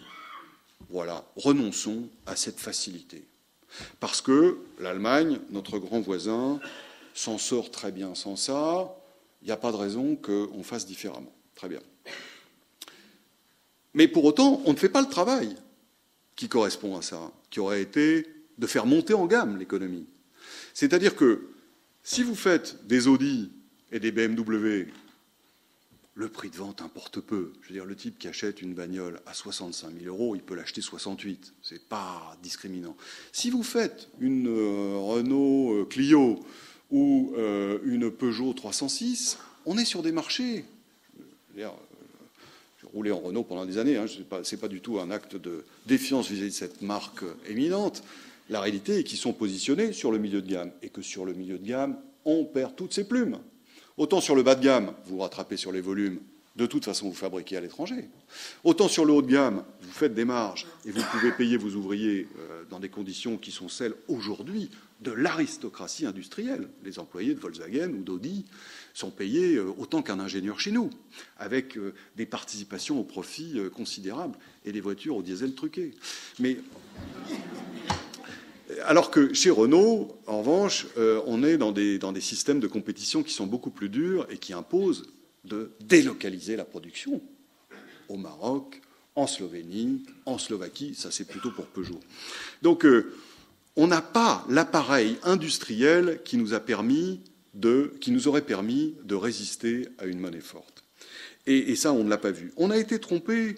voilà, renonçons à cette facilité. Parce que l'Allemagne, notre grand voisin, s'en sort très bien sans ça. Il n'y a pas de raison qu'on fasse différemment. Très bien. Mais pour autant, on ne fait pas le travail qui correspond à ça, qui aurait été de faire monter en gamme l'économie. C'est-à-dire que si vous faites des Audi et des BMW, le prix de vente importe peu. Je veux dire, le type qui achète une bagnole à 65 000 €, il peut l'acheter 68. C'est pas discriminant. Si vous faites une Renault Clio ou une Peugeot 306, on est sur des marchés. J'ai roulé en Renault pendant des années. Hein, c'est pas du tout un acte de défiance vis-à-vis de cette marque éminente. La réalité est qu'ils sont positionnés sur le milieu de gamme et que sur le milieu de gamme, on perd toutes ses plumes. Autant sur le bas de gamme, vous rattrapez sur les volumes, de toute façon vous fabriquez à l'étranger. Autant sur le haut de gamme, vous faites des marges et vous pouvez payer vos ouvriers dans des conditions qui sont celles aujourd'hui de l'aristocratie industrielle. Les employés de Volkswagen ou d'Audi sont payés autant qu'un ingénieur chez nous, avec des participations au profit considérables et des voitures au diesel truquées. Mais alors que chez Renault, en revanche, on est dans des systèmes de compétition qui sont beaucoup plus durs et qui imposent de délocaliser la production au Maroc, en Slovénie, en Slovaquie. Ça, c'est plutôt pour Peugeot. Donc, on n'a pas l'appareil industriel qui nous aurait permis de résister à une monnaie forte. Et ça, on ne l'a pas vu. On a été trompé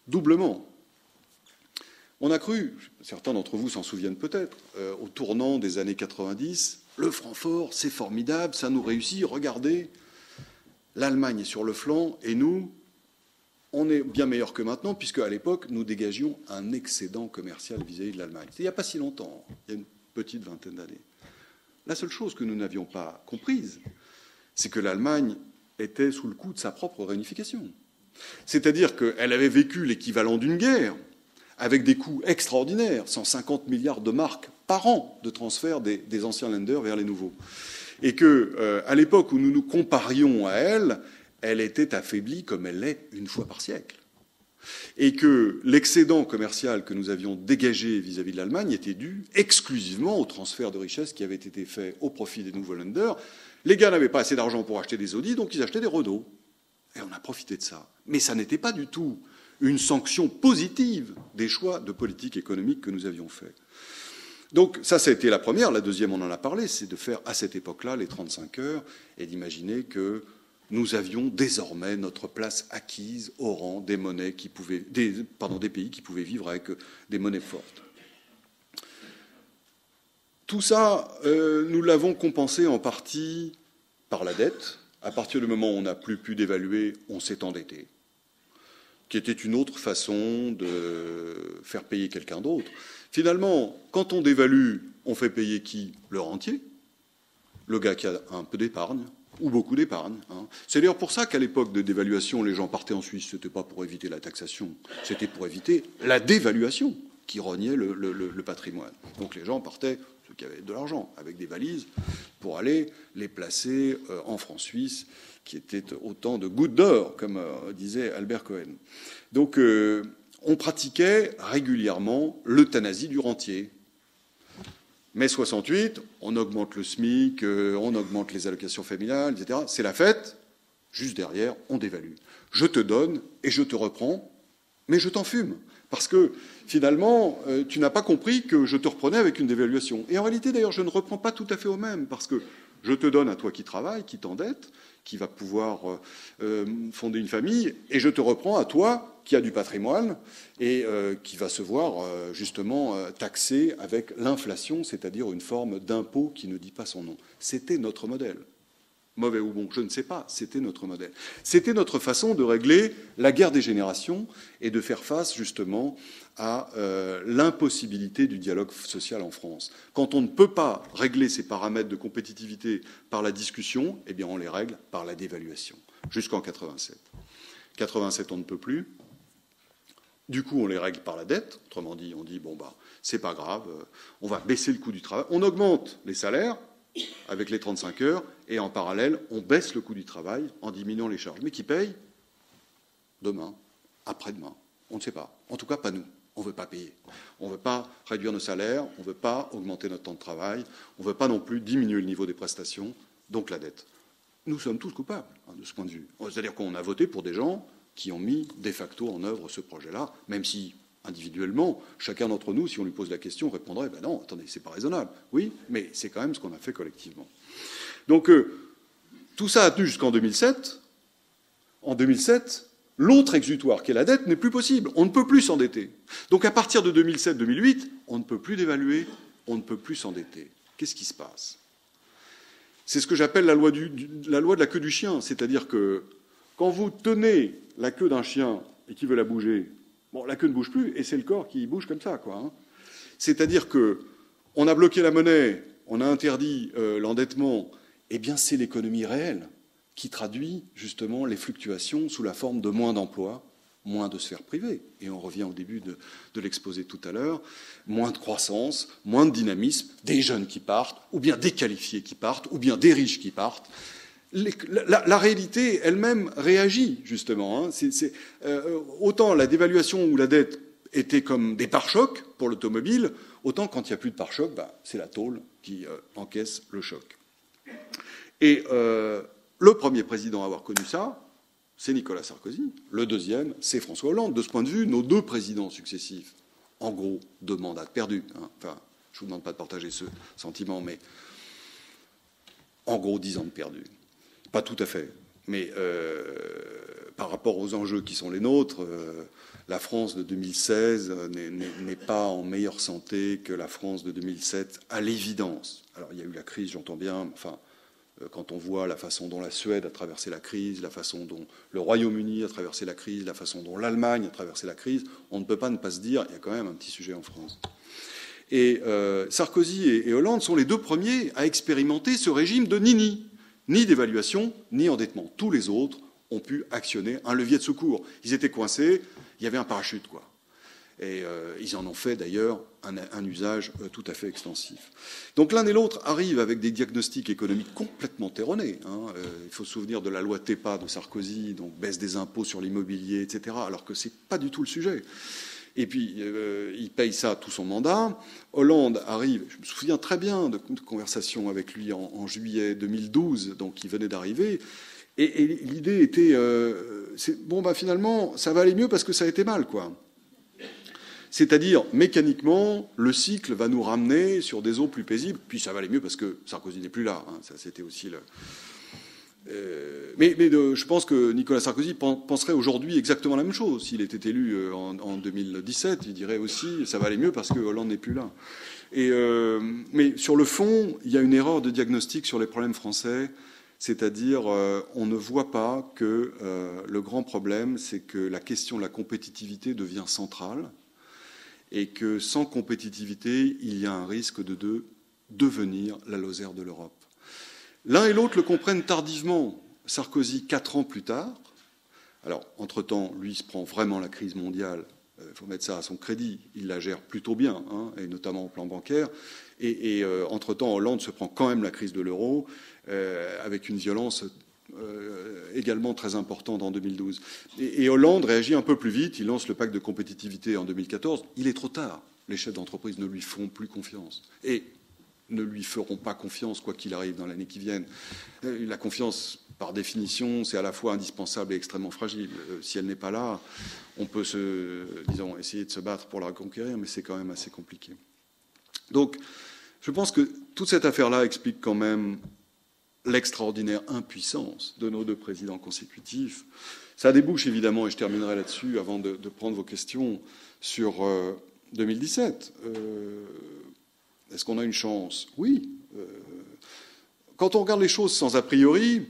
doublement. On a cru, certains d'entre vous s'en souviennent peut-être, au tournant des années 90, le franc fort, c'est formidable, ça nous réussit, regardez, l'Allemagne est sur le flanc et nous, on est bien meilleurs que maintenant, puisque à l'époque, nous dégagions un excédent commercial vis-à-vis de l'Allemagne. C'est il n'y a pas si longtemps, il y a une petite vingtaine d'années. La seule chose que nous n'avions pas comprise, c'est que l'Allemagne était sous le coup de sa propre réunification. C'est-à-dire qu'elle avait vécu l'équivalent d'une guerre, avec des coûts extraordinaires, 150 milliards de marks par an de transfert des anciens Länder vers les nouveaux. Et qu'à l'époque où nous nous comparions à elle, elle était affaiblie comme elle l'est une fois par siècle. Et que l'excédent commercial que nous avions dégagé vis-à-vis de l'Allemagne était dû exclusivement au transfert de richesses qui avait été fait au profit des nouveaux Länder. Les gars n'avaient pas assez d'argent pour acheter des Audi, donc ils achetaient des Renault. Et on a profité de ça. Mais ça n'était pas du tout une sanction positive des choix de politique économique que nous avions faits. Donc ça a été la première. La deuxième, on en a parlé, c'est de faire à cette époque-là les 35 heures et d'imaginer que nous avions désormais notre place acquise au rang des monnaies des pays qui pouvaient vivre avec des monnaies fortes. Tout ça, nous l'avons compensé en partie par la dette. À partir du moment où on n'a plus pu dévaluer, on s'est endetté, qui était une autre façon de faire payer quelqu'un d'autre. Finalement, quand on dévalue, on fait payer qui? Le rentier, le gars qui a un peu d'épargne, ou beaucoup d'épargne. Hein. C'est d'ailleurs pour ça qu'à l'époque de dévaluation, les gens partaient en Suisse. Ce n'était pas pour éviter la taxation, c'était pour éviter la dévaluation qui rognait le patrimoine. Donc les gens partaient, ceux qui avaient de l'argent, avec des valises, pour aller les placer en francs suisses, qui étaient autant de gouttes d'or, comme disait Albert Cohen. Donc on pratiquait régulièrement l'euthanasie du rentier. Mai 68, on augmente le SMIC, on augmente les allocations familiales, etc. C'est la fête. Juste derrière, on dévalue. Je te donne et je te reprends, mais je t'en fume. Parce que, finalement, tu n'as pas compris que je te reprenais avec une dévaluation. Et en réalité, d'ailleurs, je ne reprends pas tout à fait au même, parce que je te donne à toi qui travaille, qui t'endette, qui va pouvoir fonder une famille, et je te reprends à toi qui a du patrimoine et qui va se voir justement taxé avec l'inflation, c'est-à-dire une forme d'impôt qui ne dit pas son nom. C'était notre modèle. Mauvais ou bon, je ne sais pas, c'était notre modèle. C'était notre façon de régler la guerre des générations et de faire face justement à l'impossibilité du dialogue social en France. Quand on ne peut pas régler ces paramètres de compétitivité par la discussion, eh bien on les règle par la dévaluation, jusqu'en 87. 87, on ne peut plus. Du coup, on les règle par la dette. Autrement dit, on dit, bon, bah, c'est pas grave, on va baisser le coût du travail. On augmente les salaires avec les 35 heures, et en parallèle, on baisse le coût du travail en diminuant les charges. Mais qui paye ? Demain, après-demain, on ne sait pas. En tout cas, pas nous. On ne veut pas payer. On ne veut pas réduire nos salaires, on ne veut pas augmenter notre temps de travail, on ne veut pas non plus diminuer le niveau des prestations, donc la dette. Nous sommes tous coupables de ce point de vue. C'est-à-dire qu'on a voté pour des gens qui ont mis de facto en œuvre ce projet-là, même si, individuellement, chacun d'entre nous, si on lui pose la question, répondrait « ben non, attendez, c'est pas raisonnable ». Oui, mais c'est quand même ce qu'on a fait collectivement. Donc, tout ça a tenu jusqu'en 2007. En 2007, l'autre exutoire, qui est la dette, n'est plus possible. On ne peut plus s'endetter. Donc, à partir de 2007-2008, on ne peut plus dévaluer, on ne peut plus s'endetter. Qu'est-ce qui se passe ? C'est ce que j'appelle la loi de la queue du chien, c'est-à-dire que quand vous tenez la queue d'un chien et qu'il veut la bouger, bon, la queue ne bouge plus et c'est le corps qui bouge comme ça, quoi. Hein. C'est-à-dire que on a bloqué la monnaie, on a interdit l'endettement. Eh bien, c'est l'économie réelle qui traduit justement les fluctuations sous la forme de moins d'emplois, moins de sphères privées. Et on revient au début de l'exposé tout à l'heure, moins de croissance, moins de dynamisme, des jeunes qui partent, ou bien des qualifiés qui partent, ou bien des riches qui partent. La réalité elle-même réagit, justement. Hein. Autant la dévaluation ou la dette était comme des pare-chocs pour l'automobile, autant quand il n'y a plus de pare-chocs, bah, c'est la tôle qui encaisse le choc. Et le premier président à avoir connu ça, c'est Nicolas Sarkozy. Le deuxième, c'est François Hollande. De ce point de vue, nos deux présidents successifs, en gros, 2 mandats perdus. Hein. Enfin, je ne vous demande pas de partager ce sentiment, mais en gros, 10 ans de perdus. Pas tout à fait, mais par rapport aux enjeux qui sont les nôtres, la France de 2016 n'est pas en meilleure santé que la France de 2007, à l'évidence. Alors, il y a eu la crise, j'entends bien, enfin, quand on voit la façon dont la Suède a traversé la crise, la façon dont le Royaume-Uni a traversé la crise, la façon dont l'Allemagne a traversé la crise, on ne peut pas ne pas se dire, il y a quand même un petit sujet en France. Et Sarkozy et Hollande sont les deux premiers à expérimenter ce régime de ni d'évaluation, ni endettement. Tous les autres ont pu actionner un levier de secours. Ils étaient coincés, il y avait un parachute, quoi. Et ils en ont fait d'ailleurs un usage tout à fait extensif. Donc l'un et l'autre arrivent avec des diagnostics économiques complètement erronés. Hein. Il faut se souvenir de la loi TEPA de Sarkozy, donc baisse des impôts sur l'immobilier, etc., alors que c'est pas du tout le sujet. Et puis, il paye ça tout son mandat. Hollande arrive, je me souviens très bien de conversations avec lui en juillet 2012, donc il venait d'arriver. Et l'idée était, bon, bah, finalement, ça va aller mieux parce que ça a été mal, quoi. C'est-à-dire, mécaniquement, le cycle va nous ramener sur des eaux plus paisibles, puis ça va aller mieux parce que Sarkozy n'est plus là. Hein, ça, c'était aussi le... Mais je pense que Nicolas Sarkozy penserait aujourd'hui exactement la même chose. S'il était élu en 2017, il dirait aussi ça va aller mieux parce que Hollande n'est plus là. Mais sur le fond, il y a une erreur de diagnostic sur les problèmes français, c'est-à-dire on ne voit pas que le grand problème, c'est que la question de la compétitivité devient centrale et que sans compétitivité, il y a un risque de devenir la Lozère de l'Europe. L'un et l'autre le comprennent tardivement. Sarkozy, 4 ans plus tard. Alors, entre-temps, lui se prend vraiment la crise mondiale. Il faut mettre ça à son crédit. Il la gère plutôt bien, hein, et notamment au plan bancaire. Et entre-temps, Hollande se prend quand même la crise de l'euro, avec une violence également très importante en 2012. Et Hollande réagit un peu plus vite. Il lance le pacte de compétitivité en 2014. Il est trop tard. Les chefs d'entreprise ne lui font plus confiance. Et ne lui feront pas confiance quoi qu'il arrive dans l'année qui vienne. La confiance, par définition, c'est à la fois indispensable et extrêmement fragile. Si elle n'est pas là, on peut essayer de se battre pour la reconquérir, mais c'est quand même assez compliqué. Donc, je pense que toute cette affaire-là explique quand même l'extraordinaire impuissance de nos deux présidents consécutifs. Ça débouche évidemment, et je terminerai là-dessus avant de prendre vos questions, sur 2017. Est-ce qu'on a une chance? Oui. Quand on regarde les choses sans a priori,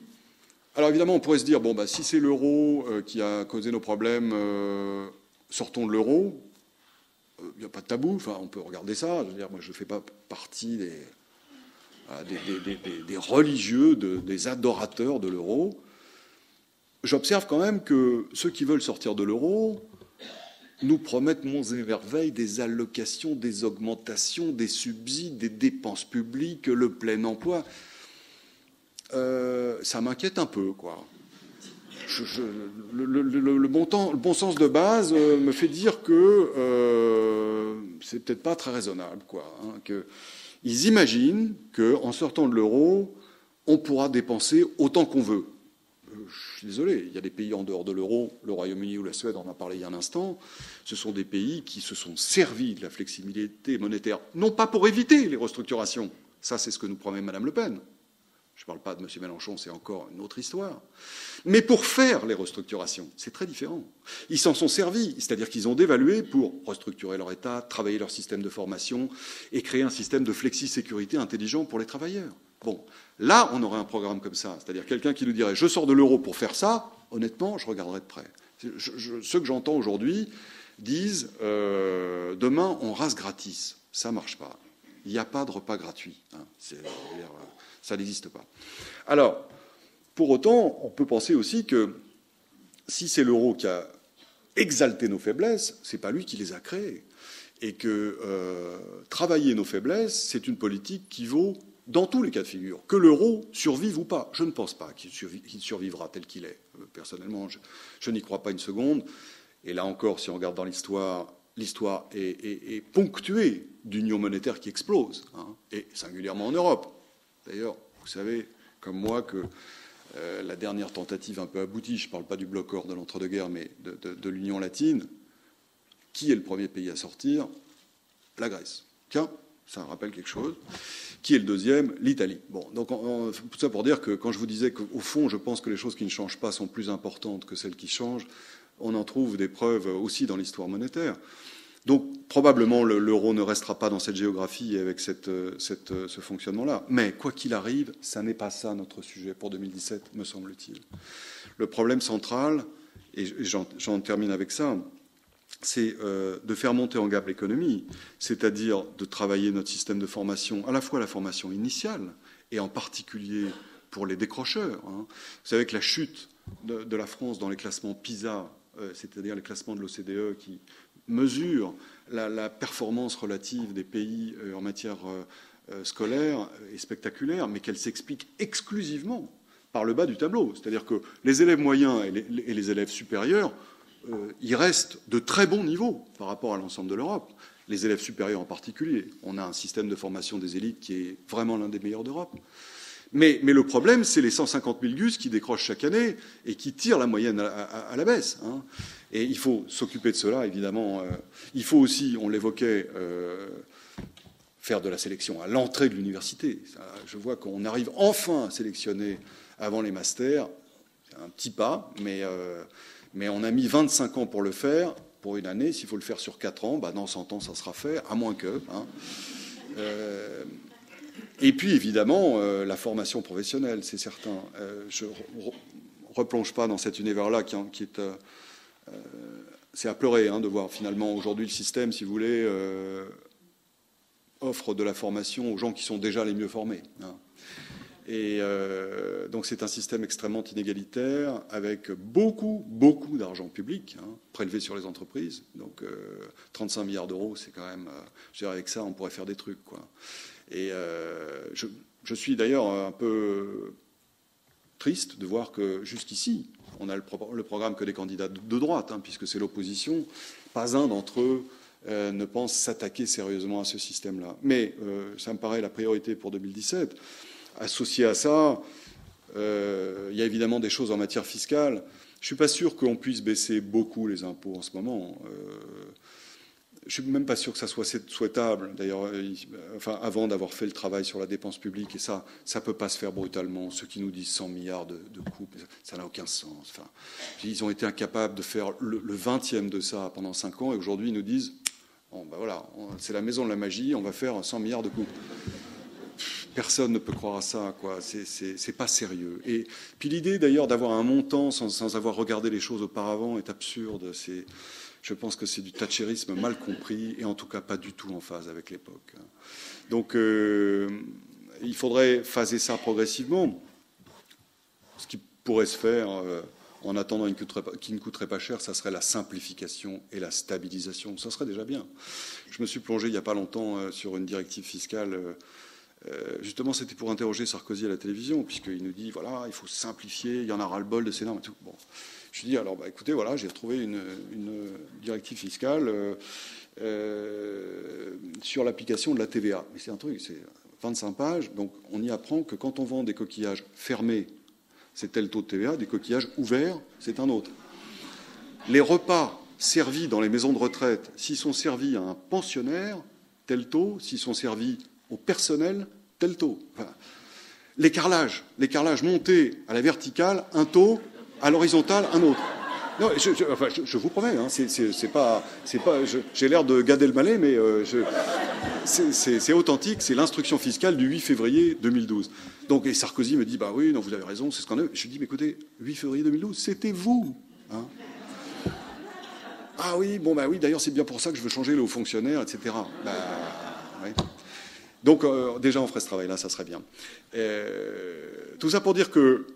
alors évidemment on pourrait se dire, bon, bah, si c'est l'euro qui a causé nos problèmes, sortons de l'euro. Il n'y a pas de tabou, enfin, on peut regarder ça. Je veux dire, moi, je ne fais pas partie des religieux, des adorateurs de l'euro. J'observe quand même que ceux qui veulent sortir de l'euro nous promettent monts et merveilles, des allocations, des augmentations, des subsides, des dépenses publiques, le plein emploi. Ça m'inquiète un peu, quoi. Le bon sens de base me fait dire que c'est peut-être pas très raisonnable, quoi. Qu'ils imaginent qu'en sortant de l'euro, on pourra dépenser autant qu'on veut. Je suis désolé, il y a des pays en dehors de l'euro, le Royaume-Uni ou la Suède, on en a parlé il y a un instant, ce sont des pays qui se sont servis de la flexibilité monétaire, non pas pour éviter les restructurations, ça c'est ce que nous promet Mme Le Pen. Je ne parle pas de M. Mélenchon, c'est encore une autre histoire. Mais pour faire les restructurations, c'est très différent. Ils s'en sont servis, c'est-à-dire qu'ils ont dévalué pour restructurer leur État, travailler leur système de formation et créer un système de flexi-sécurité intelligent pour les travailleurs. Bon, là, on aurait un programme comme ça, c'est-à-dire quelqu'un qui nous dirait « je sors de l'euro pour faire ça », honnêtement, je regarderais de près. Ceux que j'entends aujourd'hui disent « demain, on rase gratis ». Ça ne marche pas. Il n'y a pas de repas gratuit. Hein. Ça n'existe pas. Alors, pour autant, on peut penser aussi que si c'est l'euro qui a exalté nos faiblesses, ce n'est pas lui qui les a créées. Et que travailler nos faiblesses, c'est une politique qui vaut dans tous les cas de figure. Que l'euro survive ou pas. Je ne pense pas qu'il survivra tel qu'il est. Personnellement, je n'y crois pas une seconde. Et là encore, si on regarde dans l'histoire, l'histoire est ponctuée d'unions monétaires qui explosent, hein, et singulièrement en Europe. D'ailleurs, vous savez, comme moi, que la dernière tentative un peu aboutie, je ne parle pas du bloc or de l'entre-deux-guerres, mais de l'Union latine, qui est le premier pays à sortir? La Grèce. Tiens, ça rappelle quelque chose. Qui est le deuxième? L'Italie. Bon, donc tout ça pour dire que quand je vous disais qu'au fond, je pense que les choses qui ne changent pas sont plus importantes que celles qui changent, on en trouve des preuves aussi dans l'histoire monétaire. Donc, probablement, l'euro ne restera pas dans cette géographie et avec ce fonctionnement-là. Mais, quoi qu'il arrive, ça n'est pas ça notre sujet pour 2017, me semble-t-il. Le problème central, et j'en termine avec ça, c'est de faire monter en gamme l'économie, c'est-à-dire de travailler notre système de formation, à la fois la formation initiale, et en particulier pour les décrocheurs. Hein. Vous savez que la chute de la France dans les classements PISA, c'est-à-dire les classements de l'OCDE qui mesure la performance relative des pays en matière scolaire est spectaculaire, mais qu'elle s'explique exclusivement par le bas du tableau. C'est-à-dire que les élèves moyens et les élèves supérieurs, ils restent de très bons niveaux par rapport à l'ensemble de l'Europe. Les élèves supérieurs en particulier. On a un système de formation des élites qui est vraiment l'un des meilleurs d'Europe. Mais le problème, c'est les 150 000 gus qui décrochent chaque année et qui tirent la moyenne à la baisse. Hein. Et il faut s'occuper de cela, évidemment. Il faut aussi, on l'évoquait, faire de la sélection à l'entrée de l'université. Je vois qu'on arrive enfin à sélectionner avant les masters. C'est un petit pas, mais on a mis 25 ans pour le faire. Pour une année, s'il faut le faire sur 4 ans, bah dans 100 ans, ça sera fait, à moins que... Hein. Et puis, évidemment, la formation professionnelle, c'est certain. Je ne replonge pas dans cet univers-là qui est... c'est à pleurer hein, de voir finalement aujourd'hui le système, si vous voulez, offre de la formation aux gens qui sont déjà les mieux formés. Hein. Et donc c'est un système extrêmement inégalitaire avec beaucoup d'argent public hein, prélevé sur les entreprises. Donc 35 milliards d'euros, c'est quand même... je dirais, avec ça, on pourrait faire des trucs, quoi. Et je suis d'ailleurs un peu triste de voir que jusqu'ici, on a le programme que des candidats de droite, hein, puisque c'est l'opposition. Pas un d'entre eux ne pense s'attaquer sérieusement à ce système-là. Mais ça me paraît la priorité pour 2017. Associé à ça, il y a évidemment des choses en matière fiscale. Je ne suis pas sûr qu'on puisse baisser beaucoup les impôts en ce moment. Je ne suis même pas sûr que ça soit souhaitable, d'ailleurs, avant d'avoir fait le travail sur la dépense publique. Et ça ne peut pas se faire brutalement. Ceux qui nous disent 100 milliards de coupes, ça n'a aucun sens. Enfin, ils ont été incapables de faire le 20e de ça pendant 5 ans. Et aujourd'hui, ils nous disent, bon, ben voilà, c'est la maison de la magie, on va faire 100 milliards de coupes. Personne ne peut croire à ça, quoi. C'est pas sérieux. Et puis l'idée, d'ailleurs, d'avoir un montant sans avoir regardé les choses auparavant est absurde. Je pense que c'est du thatchérisme mal compris et en tout cas pas du tout en phase avec l'époque. Donc il faudrait phaser ça progressivement. Ce qui pourrait se faire en attendant qui ne coûterait pas cher, ça serait la simplification et la stabilisation. Ça serait déjà bien. Je me suis plongé il n'y a pas longtemps sur une directive fiscale. Justement, c'était pour interroger Sarkozy à la télévision, puisqu'il nous dit, voilà, il faut simplifier, il y en a ras-le-bol de ces normes et tout. Bon. Je lui dis, alors, écoutez, voilà, j'ai retrouvé une directive fiscale sur l'application de la TVA. Mais c'est un truc, c'est 25 pages, donc on y apprend que quand on vend des coquillages fermés, c'est tel taux de TVA, des coquillages ouverts, c'est un autre. Les repas servis dans les maisons de retraite, s'ils sont servis à un pensionnaire, tel taux, s'ils sont servis au personnel, tel taux. Enfin, l'écarlage monté à la verticale, un taux, à l'horizontale, un autre. Non, je vous promets, hein, c'est pas, j'ai l'air de Gad Elmaleh, mais c'est authentique, c'est l'instruction fiscale du 8 février 2012. Donc, et Sarkozy me dit, bah oui, non, vous avez raison, c'est ce qu'on a. Je lui dis, mais écoutez, 8 février 2012, c'était vous. Hein. Ah oui, bon, bah oui, d'ailleurs, c'est bien pour ça que je veux changer le haut fonctionnaire, etc. Bah, ouais. Donc, déjà, on ferait ce travail-là, ça serait bien. Tout ça pour dire que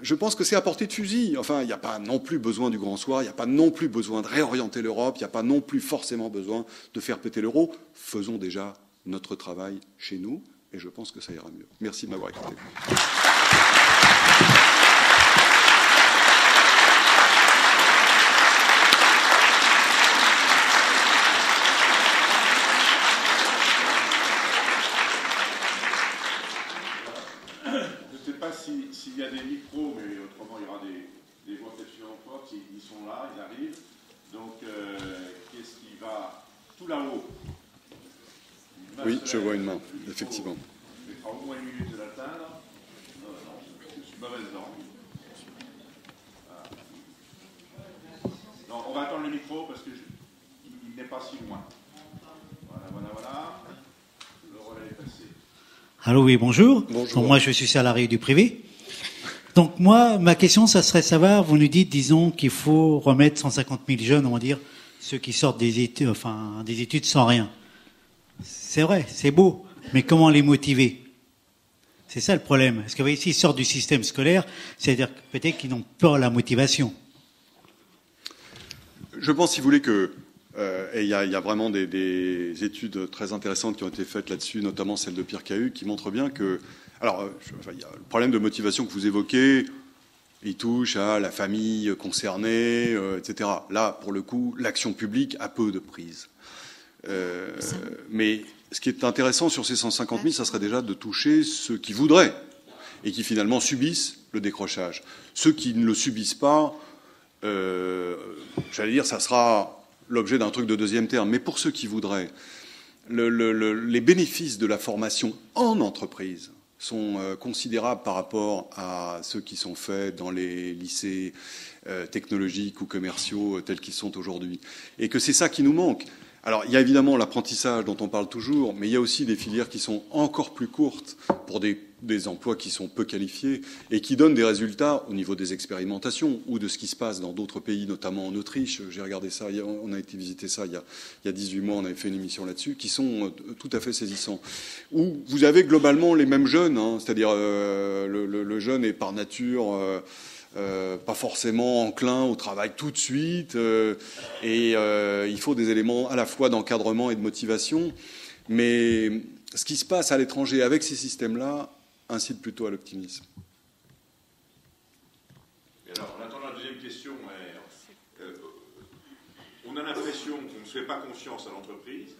je pense que c'est à portée de fusil. Enfin, il n'y a pas non plus besoin du grand soir, il n'y a pas non plus besoin de réorienter l'Europe, il n'y a pas non plus forcément besoin de faire péter l'euro. Faisons déjà notre travail chez nous, et je pense que ça ira mieux. Merci de m'avoir écouté. S'il y a des micros, mais autrement il y aura des voix peut-être fortes, ils sont là, ils arrivent. Donc, qu'est-ce qui va tout là-haut? Oui, je vois une main, effectivement. Il mettra au moins une minute de l'atteindre. Non, je suis mauvaise langue. Voilà. Non, on va attendre le micro parce qu'il n'est pas si loin. Voilà. Le relais est passé. Allô, oui, bonjour. Bonjour. Donc, moi, je suis salarié du privé. Donc, moi, ma question, ça serait savoir, vous nous dites, disons, qu'il faut remettre 150 000 jeunes, on va dire, ceux qui sortent des études sans rien. C'est vrai, c'est beau, mais comment les motiver? C'est ça le problème. Parce que, vous voyez, s'ils sortent du système scolaire, c'est-à-dire peut-être qu'ils n'ont pas la motivation. Je pense, si vous voulez, que et il y a vraiment des études très intéressantes qui ont été faites là-dessus, notamment celle de Pierre Cahu, qui montrent bien que... Alors, il y a le problème de motivation que vous évoquez, il touche à la famille concernée, etc. Là, pour le coup, l'action publique a peu de prise. Mais ce qui est intéressant sur ces 150 000, ça serait déjà de toucher ceux qui voudraient et qui finalement subissent le décrochage. Ceux qui ne le subissent pas, j'allais dire, ça sera l'objet d'un truc de deuxième terme. Mais pour ceux qui voudraient, les bénéfices de la formation en entreprise sont considérables par rapport à ceux qui sont faits dans les lycées technologiques ou commerciaux tels qu'ils sont aujourd'hui. Et que c'est ça qui nous manque. Alors, il y a évidemment l'apprentissage dont on parle toujours, mais il y a aussi des filières qui sont encore plus courtes pour des emplois qui sont peu qualifiés et qui donnent des résultats au niveau des expérimentations ou de ce qui se passe dans d'autres pays, notamment en Autriche. J'ai regardé ça, on a été visiter ça il y a 18 mois, on avait fait une émission là-dessus, qui sont tout à fait saisissants. Où vous avez globalement les mêmes jeunes, hein, c'est-à-dire le jeune est par nature... pas forcément enclin au travail tout de suite, et il faut des éléments à la fois d'encadrement et de motivation. Mais ce qui se passe à l'étranger avec ces systèmes-là incite plutôt à l'optimisme. Et alors, on attend la deuxième question. on a l'impression qu'on ne fait pas confiance à l'entreprise,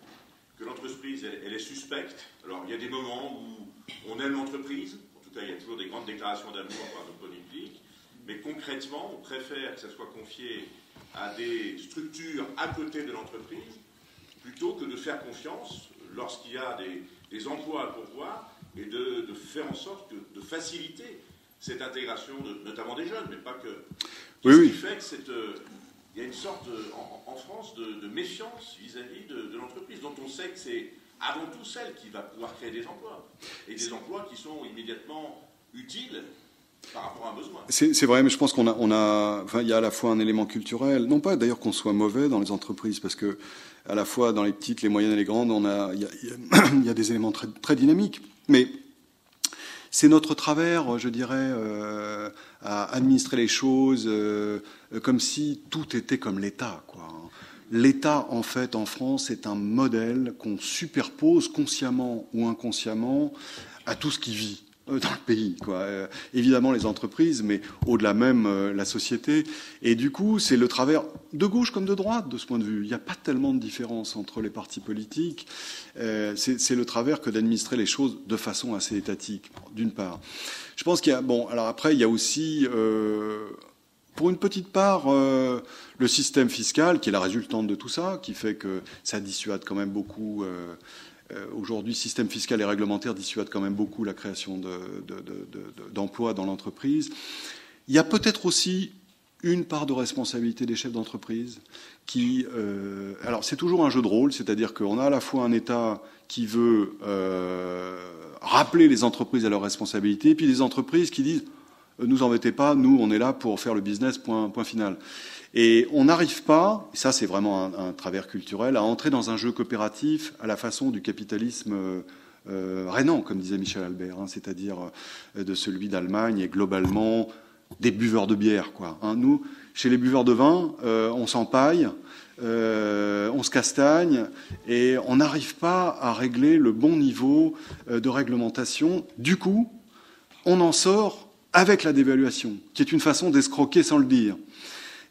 que l'entreprise, elle est suspecte. Alors, il y a des moments où on aime l'entreprise, en tout cas, il y a toujours des grandes déclarations d'amour par nos politiques, mais concrètement, on préfère que ça soit confié à des structures à côté de l'entreprise, plutôt que de faire confiance lorsqu'il y a des emplois à pourvoir, et de faire en sorte de faciliter cette intégration, notamment des jeunes, mais pas que. Ce qui fait que il y a une sorte, en France, de méfiance vis-à-vis de l'entreprise, dont on sait que c'est avant tout celle qui va pouvoir créer des emplois, et des emplois qui sont immédiatement utiles par rapport à un besoin. C'est vrai, mais je pense il y a à la fois un élément culturel, non pas d'ailleurs qu'on soit mauvais dans les entreprises, parce que à la fois dans les petites, les moyennes et les grandes, il y a des éléments très, très dynamiques, mais c'est notre travers, je dirais, à administrer les choses comme si tout était comme l'État, quoi. L'État, en fait, en France, est un modèle qu'on superpose consciemment ou inconsciemment à tout ce qui vit dans le pays, quoi. Évidemment les entreprises, mais au-delà même la société. Et du coup, c'est le travers de gauche comme de droite de ce point de vue. Il n'y a pas tellement de différence entre les partis politiques. C'est le travers que d'administrer les choses de façon assez étatique, d'une part. Je pense qu'il y a... Bon, alors après, il y a aussi... pour une petite part, le système fiscal, qui est la résultante de tout ça, qui fait que ça dissuade quand même beaucoup... Aujourd'hui, système fiscal et réglementaire dissuade quand même beaucoup la création d'emplois dans l'entreprise. Il y a peut-être aussi une part de responsabilité des chefs d'entreprise qui... alors, c'est toujours un jeu de rôle, c'est-à-dire qu'on a à la fois un État qui veut rappeler les entreprises à leurs responsabilités, et puis des entreprises qui disent « nous embêtez pas, nous, on est là pour faire le business, point final ». Et on n'arrive pas, ça c'est vraiment un travers culturel, à entrer dans un jeu coopératif à la façon du capitalisme rénant, comme disait Michel Albert, hein, c'est-à-dire de celui d'Allemagne et globalement des buveurs de bière, quoi. Hein, nous, chez les buveurs de vin, on s'empaille, on se castagne et on n'arrive pas à régler le bon niveau de réglementation. Du coup, on en sort avec la dévaluation, qui est une façon d'escroquer sans le dire.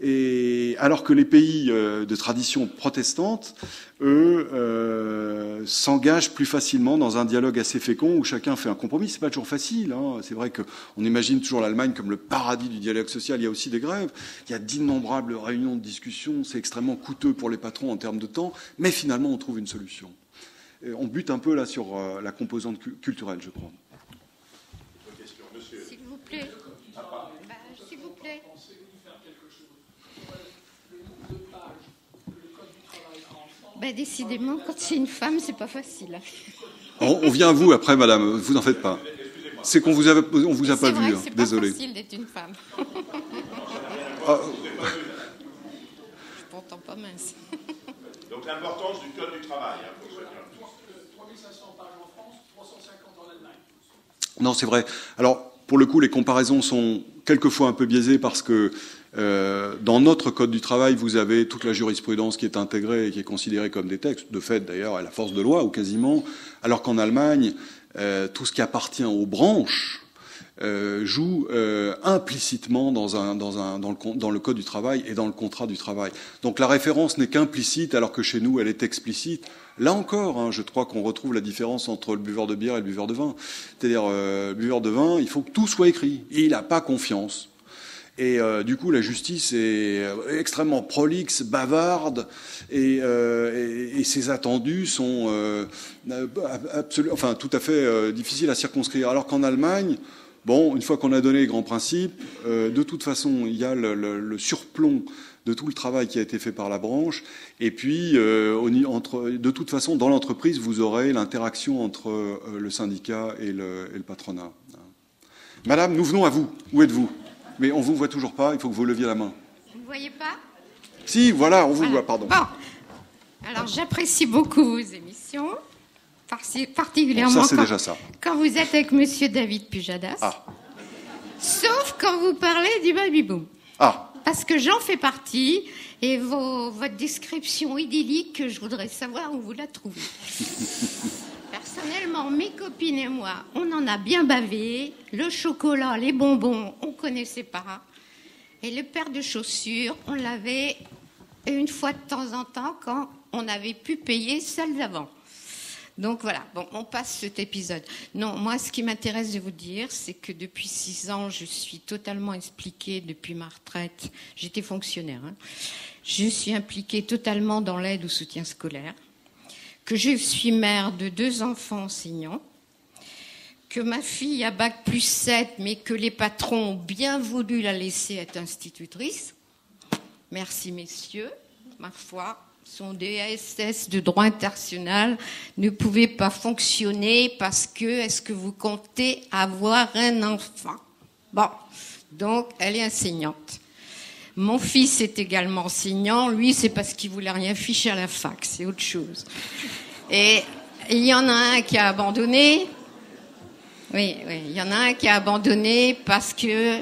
Et alors que les pays de tradition protestante, eux, s'engagent plus facilement dans un dialogue assez fécond où chacun fait un compromis. C'est pas toujours facile, hein. C'est vrai qu'on imagine toujours l'Allemagne comme le paradis du dialogue social. Il y a aussi des grèves. Il y a d'innombrables réunions de discussion. C'est extrêmement coûteux pour les patrons en termes de temps, mais finalement on trouve une solution. Et on bute un peu là sur la composante culturelle, je crois. S'il vous plaît. S'il vous plaît. Décidément, quand c'est une femme, c'est pas facile. On vient à vous après, madame, vous n'en faites pas. C'est qu'on vous a pas vu, hein. C'est désolé. C'est pas facile d'être une femme. Ah. Je suis pourtant pas mince. Donc l'importance du code du travail, hein, pour chacun. 3500 pages en France, 350 en Allemagne. Non, c'est vrai. Alors, pour le coup, les comparaisons sont quelquefois un peu biaisées parce que dans notre code du travail, vous avez toute la jurisprudence qui est intégrée et qui est considérée comme des textes, de fait d'ailleurs à la force de loi ou quasiment, alors qu'en Allemagne, tout ce qui appartient aux branches joue implicitement dans le code du travail et dans le contrat du travail. Donc la référence n'est qu'implicite alors que chez nous elle est explicite. Là encore, hein, je crois qu'on retrouve la différence entre le buveur de bière et le buveur de vin. C'est-à-dire le buveur de vin, il faut que tout soit écrit et il n'a pas confiance. Et du coup, la justice est extrêmement prolixe, bavarde, et ses attendus sont tout à fait difficiles à circonscrire. Alors qu'en Allemagne, bon, une fois qu'on a donné les grands principes, de toute façon, il y a le surplomb de tout le travail qui a été fait par la branche. Et puis, de toute façon, dans l'entreprise, vous aurez l'interaction entre le syndicat et le patronat. Madame, nous venons à vous. Où êtes-vous ? Mais on ne vous voit toujours pas, il faut que vous leviez la main. Vous ne voyez pas ? Si, voilà, on vous voit, pardon. Bon, alors j'apprécie beaucoup vos émissions, particulièrement ça, c'est déjà ça. Quand vous êtes avec Monsieur David Pujadas, sauf quand vous parlez du baby-boom. Parce que j'en fais partie, et votre description idyllique, je voudrais savoir où vous la trouvez. Personnellement, mes copines et moi, on en a bien bavé. Le chocolat, les bonbons, on ne connaissait pas. Et le paire de chaussures, on l'avait et une fois de temps en temps quand on avait pu payer celle d'avant. Donc voilà, bon, on passe cet épisode. Non, moi, ce qui m'intéresse de vous dire, c'est que depuis 6 ans, je suis totalement impliquée depuis ma retraite. J'étais fonctionnaire. Je suis impliquée totalement dans l'aide au soutien scolaire, que je suis mère de 2 enfants enseignants, que ma fille a bac plus 7, mais que les patrons ont bien voulu la laisser être institutrice. Merci, messieurs. Ma foi, son DSS de droit international ne pouvait pas fonctionner parce que, est-ce que vous comptez avoir un enfant? Bon, donc, elle est enseignante. Mon fils est également enseignant. Lui, c'est parce qu'il voulait rien ficher à la fac. C'est autre chose. Et il y en a un qui a abandonné. Oui, il y en a un qui a abandonné parce que...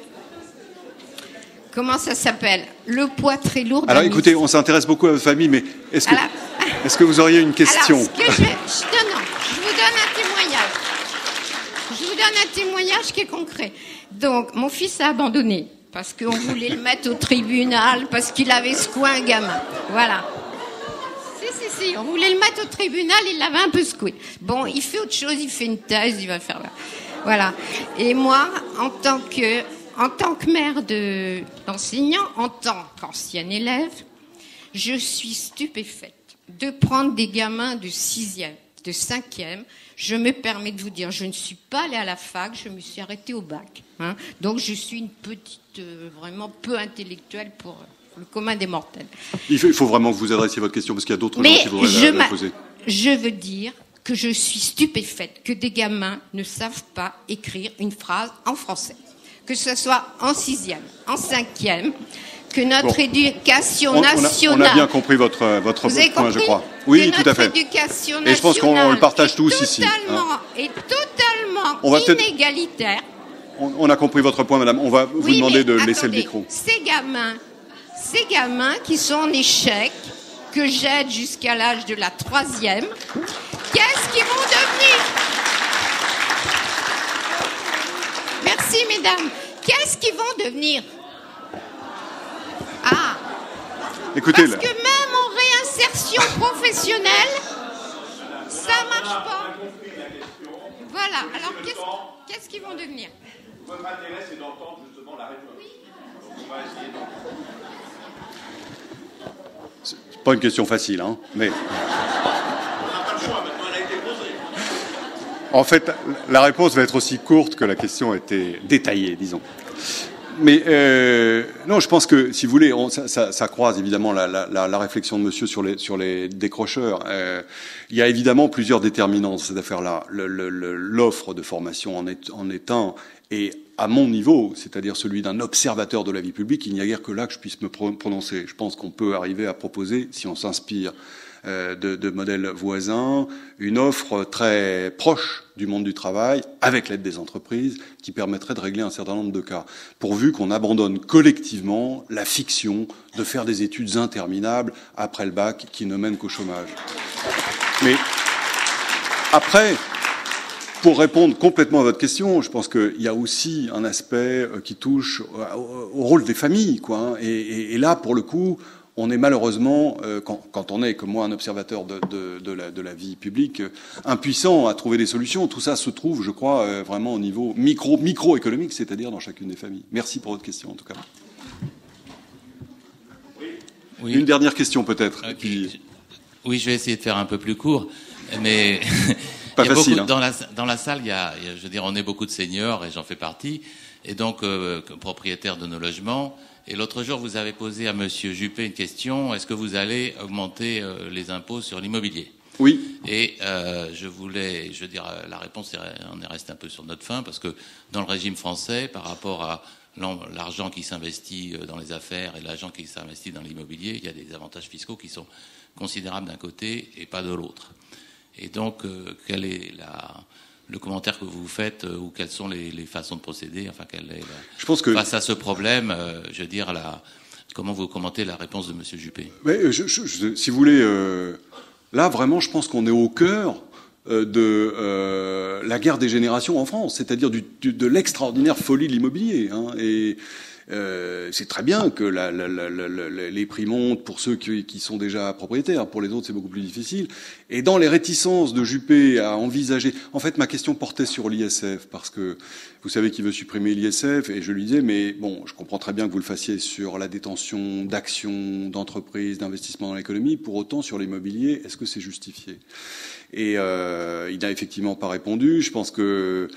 Comment ça s'appelle? Le poids très lourd. Alors écoutez, on s'intéresse beaucoup à votre famille, mais est-ce que vous auriez une question? Alors, je vous donne un témoignage. Je vous donne un témoignage qui est concret. Donc, mon fils a abandonné parce qu'on voulait le mettre au tribunal parce qu'il avait secoué un gamin. Voilà. Si, on voulait le mettre au tribunal, il l'avait un peu secoué. Bon, il fait autre chose, il fait une thèse, il va faire... Voilà. Et moi, en tant que mère d'enseignant, en tant qu'ancienne élève, je suis stupéfaite de prendre des gamins de 6e, de 5e. Je me permets de vous dire, je ne suis pas allée à la fac, je me suis arrêtée au bac. Donc je suis une petite, vraiment peu intellectuelle pour le commun des mortels. Il faut vraiment que vous adressiez votre question, parce qu'il y a d'autres gens qui voudraient la poser. Je veux dire que je suis stupéfaite que des gamins ne savent pas écrire une phrase en français. Que ce soit en 6e, en 5e, que notre éducation nationale... On a bien compris votre point, je crois. Oui, tout à fait. Éducation nationale, et je pense qu'on le partage tous ici. Est totalement inégalitaire. On a compris votre point, madame. On va vous demander de laisser le micro. Ces gamins qui sont en échec, que j'aide jusqu'à l'âge de la 3e, qu'est-ce qu'ils vont devenir? Merci, mesdames. Qu'est-ce qu'ils vont devenir? Écoutez, parce que même en réinsertion professionnelle, ça marche pas. Voilà. Alors, qu'est-ce qu'ils vont devenir? Votre intérêt, c'est d'entendre justement la réponse. Donc, on va essayer d'entendre. C'est pas une question facile, mais... On n'a pas le choix, maintenant elle a été posée. En fait, la réponse va être aussi courte que la question a été détaillée, disons. Mais non, je pense que, si vous voulez, ça croise évidemment la réflexion de monsieur sur les décrocheurs. Il y a évidemment plusieurs déterminants dans cette affaire-là. L'offre de formation en est un, et à mon niveau, c'est-à-dire celui d'un observateur de la vie publique, il n'y a guère que là que je puisse me prononcer. Je pense qu'on peut arriver à proposer, si on s'inspire de modèles voisins, une offre très proche du monde du travail, avec l'aide des entreprises, qui permettrait de régler un certain nombre de cas, pourvu qu'on abandonne collectivement la fiction de faire des études interminables après le bac qui ne mènent qu'au chômage. Mais après, pour répondre complètement à votre question, je pense qu'il y a aussi un aspect qui touche au rôle des familles, et là, pour le coup, on est malheureusement, quand on est, comme moi, un observateur de la vie publique, impuissant à trouver des solutions. Tout ça se trouve, je crois, vraiment au niveau microéconomique, c'est-à-dire dans chacune des familles. Merci pour votre question, en tout cas. Oui. Une dernière question, peut-être. Oui, je vais essayer de faire un peu plus court, mais pas facile. Dans la salle, je veux dire, on est beaucoup de seniors, et j'en fais partie, et donc propriétaires de nos logements. Et l'autre jour, vous avez posé à Monsieur Juppé une question, est-ce que vous allez augmenter les impôts sur l'immobilier? Oui. Et la réponse, on est resté un peu sur notre faim, parce que dans le régime français, par rapport à l'argent qui s'investit dans les affaires et l'argent qui s'investit dans l'immobilier, il y a des avantages fiscaux qui sont considérables d'un côté et pas de l'autre. Et donc, quel est le commentaire que vous faites, ou quelles sont les façons de procéder, je pense que face à ce problème, je veux dire, comment vous commentez la réponse de Monsieur Juppé? Mais si vous voulez, là vraiment, je pense qu'on est au cœur de la guerre des générations en France, c'est-à-dire de l'extraordinaire folie de l'immobilier. c'est très bien que les prix montent pour ceux qui sont déjà propriétaires. Pour les autres, c'est beaucoup plus difficile. Et dans les réticences de Juppé à envisager... En fait, ma question portait sur l'ISF, parce que vous savez qu'il veut supprimer l'ISF, et je lui disais, mais bon, je comprends très bien que vous le fassiez sur la détention d'actions, d'entreprises, d'investissements dans l'économie. Pour autant, sur l'immobilier, est-ce que c'est justifié? Et il n'a effectivement pas répondu. Je pense que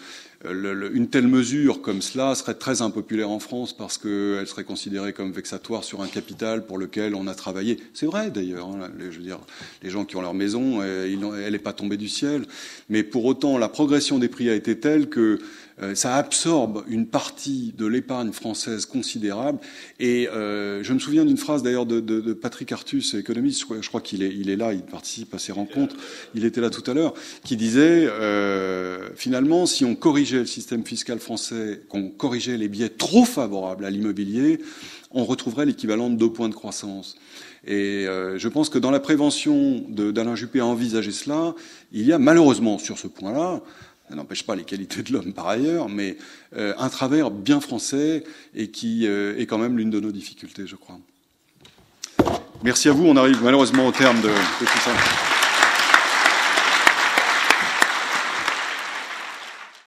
une telle mesure comme cela serait très impopulaire en France parce qu'elle serait considérée comme vexatoire sur un capital pour lequel on a travaillé. C'est vrai d'ailleurs, hein, je veux dire, les gens qui ont leur maison, elle n'est pas tombée du ciel. Mais pour autant, la progression des prix a été telle que ça absorbe une partie de l'épargne française considérable. Et je me souviens d'une phrase d'ailleurs de Patrick Artus, économiste, je crois qu'il est là, il participe à ces rencontres, il était là tout à l'heure, qui disait finalement, si on corrigeait le système fiscal français, qu'on corrigeait les biais trop favorables à l'immobilier, on retrouverait l'équivalent de 2 points de croissance. Et je pense que dans la prévention d'Alain Juppé à envisager cela, il y a malheureusement sur ce point-là, ça n'empêche pas les qualités de l'homme par ailleurs, mais un travers bien français et qui est quand même l'une de nos difficultés, je crois. Merci à vous. On arrive malheureusement au terme de tout ça.